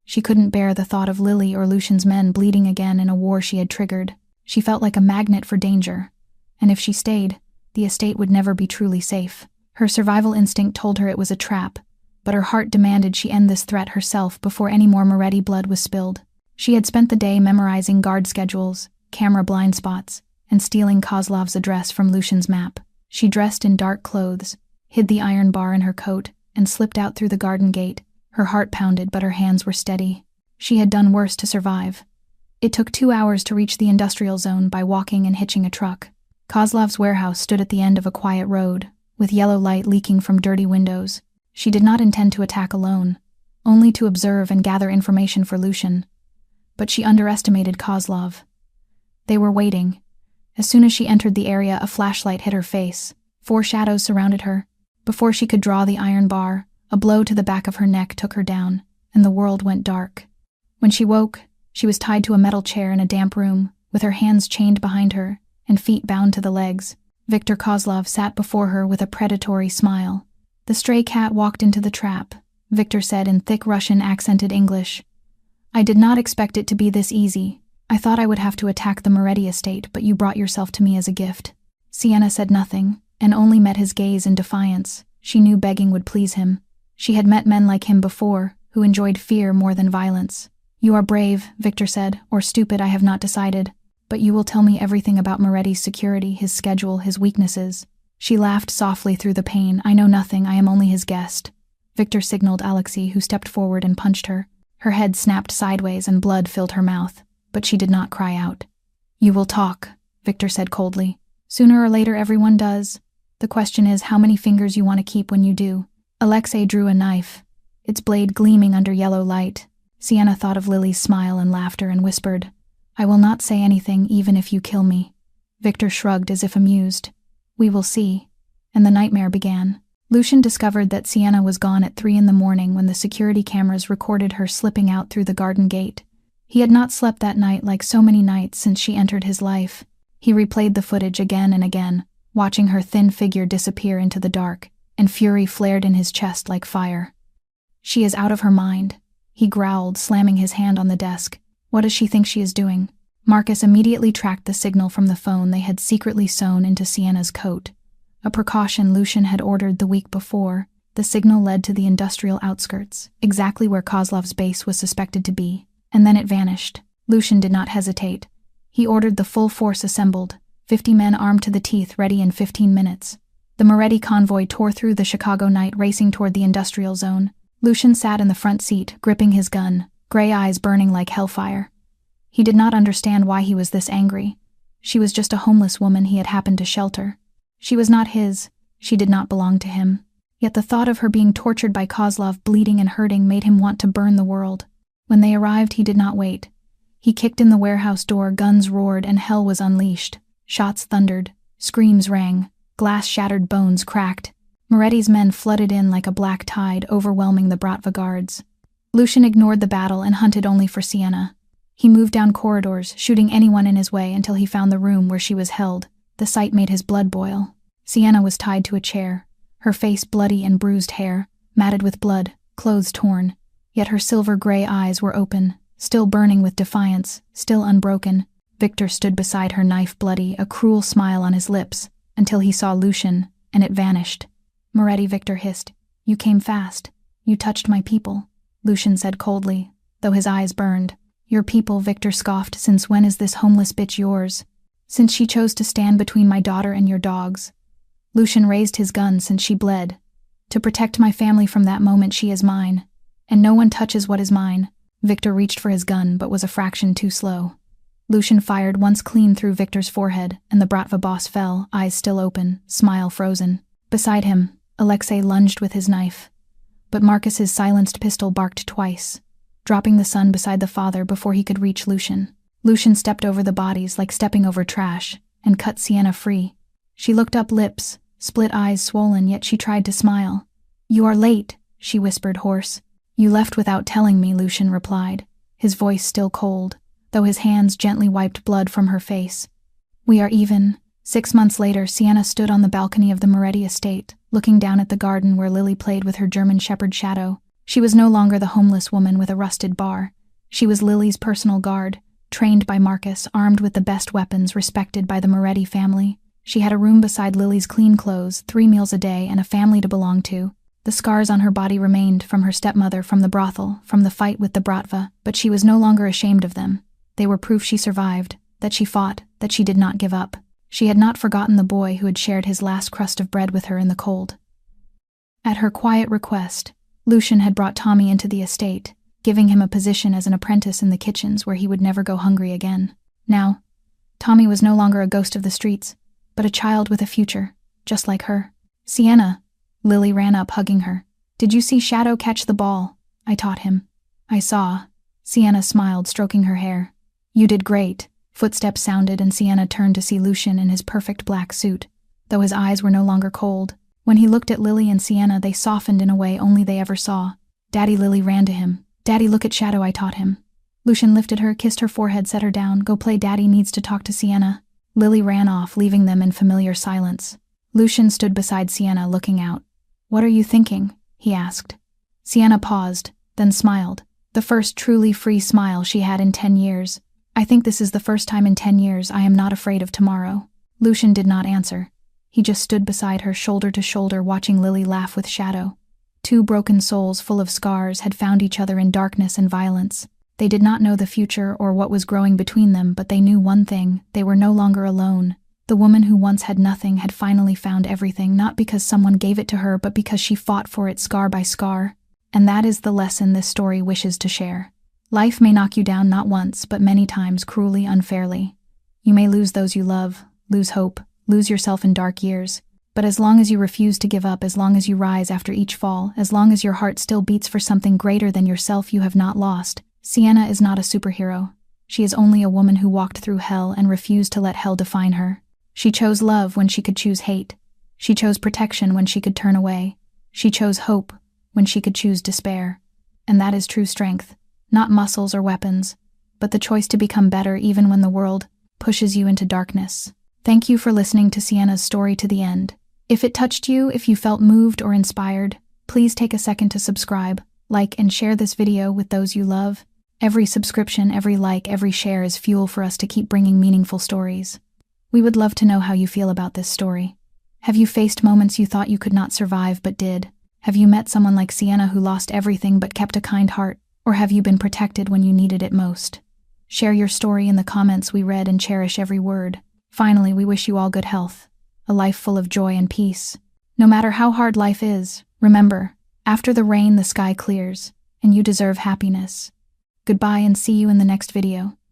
She couldn't bear the thought of Lily or Lucian's men bleeding again in a war she had triggered. She felt like a magnet for danger, and if she stayed, the estate would never be truly safe. Her survival instinct told her it was a trap, but her heart demanded she end this threat herself before any more Moretti blood was spilled. She had spent the day memorizing guard schedules, camera blind spots, and stealing Kozlov's address from Lucian's map. She dressed in dark clothes, hid the iron bar in her coat, and slipped out through the garden gate. Her heart pounded, but her hands were steady. She had done worse to survive. It took 2 hours to reach the industrial zone by walking and hitching a truck. Kozlov's warehouse stood at the end of a quiet road, with yellow light leaking from dirty windows. She did not intend to attack alone, only to observe and gather information for Lucian. But she underestimated Kozlov. They were waiting. As soon as she entered the area, a flashlight hit her face. 4 shadows surrounded her. Before she could draw the iron bar, a blow to the back of her neck took her down, and the world went dark. When she woke, she was tied to a metal chair in a damp room, with her hands chained behind her and feet bound to the legs. Viktor Kozlov sat before her with a predatory smile. The stray cat walked into the trap, Viktor said in thick Russian-accented English. I did not expect it to be this easy. I thought I would have to attack the Moretti estate, but you brought yourself to me as a gift. Sienna said nothing, and only met his gaze in defiance. She knew begging would please him. She had met men like him before, who enjoyed fear more than violence. You are brave, Viktor said, or stupid, I have not decided. But you will tell me everything about Moretti's security, his schedule, his weaknesses. She laughed softly through the pain. I know nothing, I am only his guest. Viktor signaled Alexei, who stepped forward and punched her. Her head snapped sideways and blood filled her mouth, but she did not cry out. You will talk, Viktor said coldly. Sooner or later everyone does. The question is how many fingers you want to keep when you do. Alexei drew a knife, its blade gleaming under yellow light. Sienna thought of Lily's smile and laughter and whispered, I will not say anything even if you kill me. Viktor shrugged as if amused. We will see. And the nightmare began. Lucian discovered that Sienna was gone at 3 a.m. when the security cameras recorded her slipping out through the garden gate. He had not slept that night like so many nights since she entered his life. He replayed the footage again and again, watching her thin figure disappear into the dark, and fury flared in his chest like fire. She is out of her mind, he growled, slamming his hand on the desk. What does she think she is doing? Marcus immediately tracked the signal from the phone they had secretly sewn into Sienna's coat. A precaution Lucian had ordered the week before. The signal led to the industrial outskirts, exactly where Kozlov's base was suspected to be, and then it vanished. Lucian did not hesitate. He ordered the full force assembled, 50 men armed to the teeth ready in 15 minutes. The Moretti convoy tore through the Chicago night, racing toward the industrial zone. Lucian sat in the front seat, gripping his gun, gray eyes burning like hellfire. He did not understand why he was this angry. She was just a homeless woman he had happened to shelter. She was not his. She did not belong to him. Yet the thought of her being tortured by Kozlov, bleeding and hurting, made him want to burn the world. When they arrived, he did not wait. He kicked in the warehouse door, guns roared, and hell was unleashed. Shots thundered, screams rang, glass shattered, bones cracked. Moretti's men flooded in like a black tide, overwhelming the Bratva guards. Lucian ignored the battle and hunted only for Sienna. He moved down corridors, shooting anyone in his way until he found the room where she was held. The sight made his blood boil. Sienna was tied to a chair, her face bloody and bruised hair, matted with blood, clothes torn. Yet her silver-gray eyes were open, still burning with defiance, still unbroken. Viktor stood beside her, knife bloody, a cruel smile on his lips, until he saw Lucian, and it vanished. Moretti, Viktor hissed. You came fast. You touched my people, Lucian said coldly, though his eyes burned. Your people, Viktor scoffed. Since when is this homeless bitch yours? Since she chose to stand between my daughter and your dogs. Lucian raised his gun. Since she bled. To protect my family from that moment, she is mine. And no one touches what is mine. Viktor reached for his gun, but was a fraction too slow. Lucian fired once clean through Viktor's forehead, and the Bratva boss fell, eyes still open, smile frozen. Beside him, Alexei lunged with his knife. But Marcus's silenced pistol barked twice, dropping the son beside the father before he could reach Lucian. Lucian stepped over the bodies like stepping over trash, and cut Sienna free. She looked up, lips, split eyes swollen, yet she tried to smile. "You are late," she whispered hoarse. "You left without telling me," Lucian replied, his voice still cold, though his hands gently wiped blood from her face. "We are even." 6 months later, Sienna stood on the balcony of the Moretti estate, looking down at the garden where Lily played with her German Shepherd Shadow. She was no longer the homeless woman with a rusted bar. She was Lily's personal guard, trained by Marcus, armed with the best weapons, respected by the Moretti family. She had a room beside Lily's clean clothes, 3 meals a day, and a family to belong to. The scars on her body remained from her stepmother, from the brothel, from the fight with the Bratva, but she was no longer ashamed of them. They were proof she survived, that she fought, that she did not give up. She had not forgotten the boy who had shared his last crust of bread with her in the cold. At her quiet request, Lucian had brought Tommy into the estate, giving him a position as an apprentice in the kitchens where he would never go hungry again. Now, Tommy was no longer a ghost of the streets, but a child with a future, just like her. "Sienna," Lily ran up, hugging her. "Did you see Shadow catch the ball? I taught him." "I saw." Sienna smiled, stroking her hair. "You did great." Footsteps sounded, and Sienna turned to see Lucian in his perfect black suit, though his eyes were no longer cold. When he looked at Lily and Sienna, they softened in a way only they ever saw. "Daddy," Lily ran to him. "Daddy, look at Shadow I taught him." Lucian lifted her, kissed her forehead, set her down. "Go play, Daddy needs to talk to Sienna." Lily ran off, leaving them in familiar silence. Lucian stood beside Sienna, looking out. "What are you thinking?" he asked. Sienna paused, then smiled, the first truly free smile she had in 10 years. "I think this is the first time in 10 years I am not afraid of tomorrow." Lucian did not answer. He just stood beside her, shoulder to shoulder, watching Lily laugh with Shadow. 2 broken souls full of scars had found each other in darkness and violence. They did not know the future or what was growing between them, but they knew one thing: they were no longer alone. The woman who once had nothing had finally found everything, not because someone gave it to her, but because she fought for it scar by scar. And that is the lesson this story wishes to share. Life may knock you down not once, but many times, cruelly, unfairly. You may lose those you love, lose hope, lose yourself in dark years. But as long as you refuse to give up, as long as you rise after each fall, as long as your heart still beats for something greater than yourself, you have not lost. Sienna is not a superhero. She is only a woman who walked through hell and refused to let hell define her. She chose love when she could choose hate. She chose protection when she could turn away. She chose hope when she could choose despair. And that is true strength. Not muscles or weapons, but the choice to become better even when the world pushes you into darkness. Thank you for listening to Sienna's story to the end. If it touched you, if you felt moved or inspired, please take a second to subscribe, like, and share this video with those you love. Every subscription, every like, every share is fuel for us to keep bringing meaningful stories. We would love to know how you feel about this story. Have you faced moments you thought you could not survive but did? Have you met someone like Sienna who lost everything but kept a kind heart? Or have you been protected when you needed it most? Share your story in the comments. We read and cherish every word. Finally, we wish you all good health, a life full of joy and peace. No matter how hard life is, remember, after the rain the sky clears, and you deserve happiness. Goodbye and see you in the next video.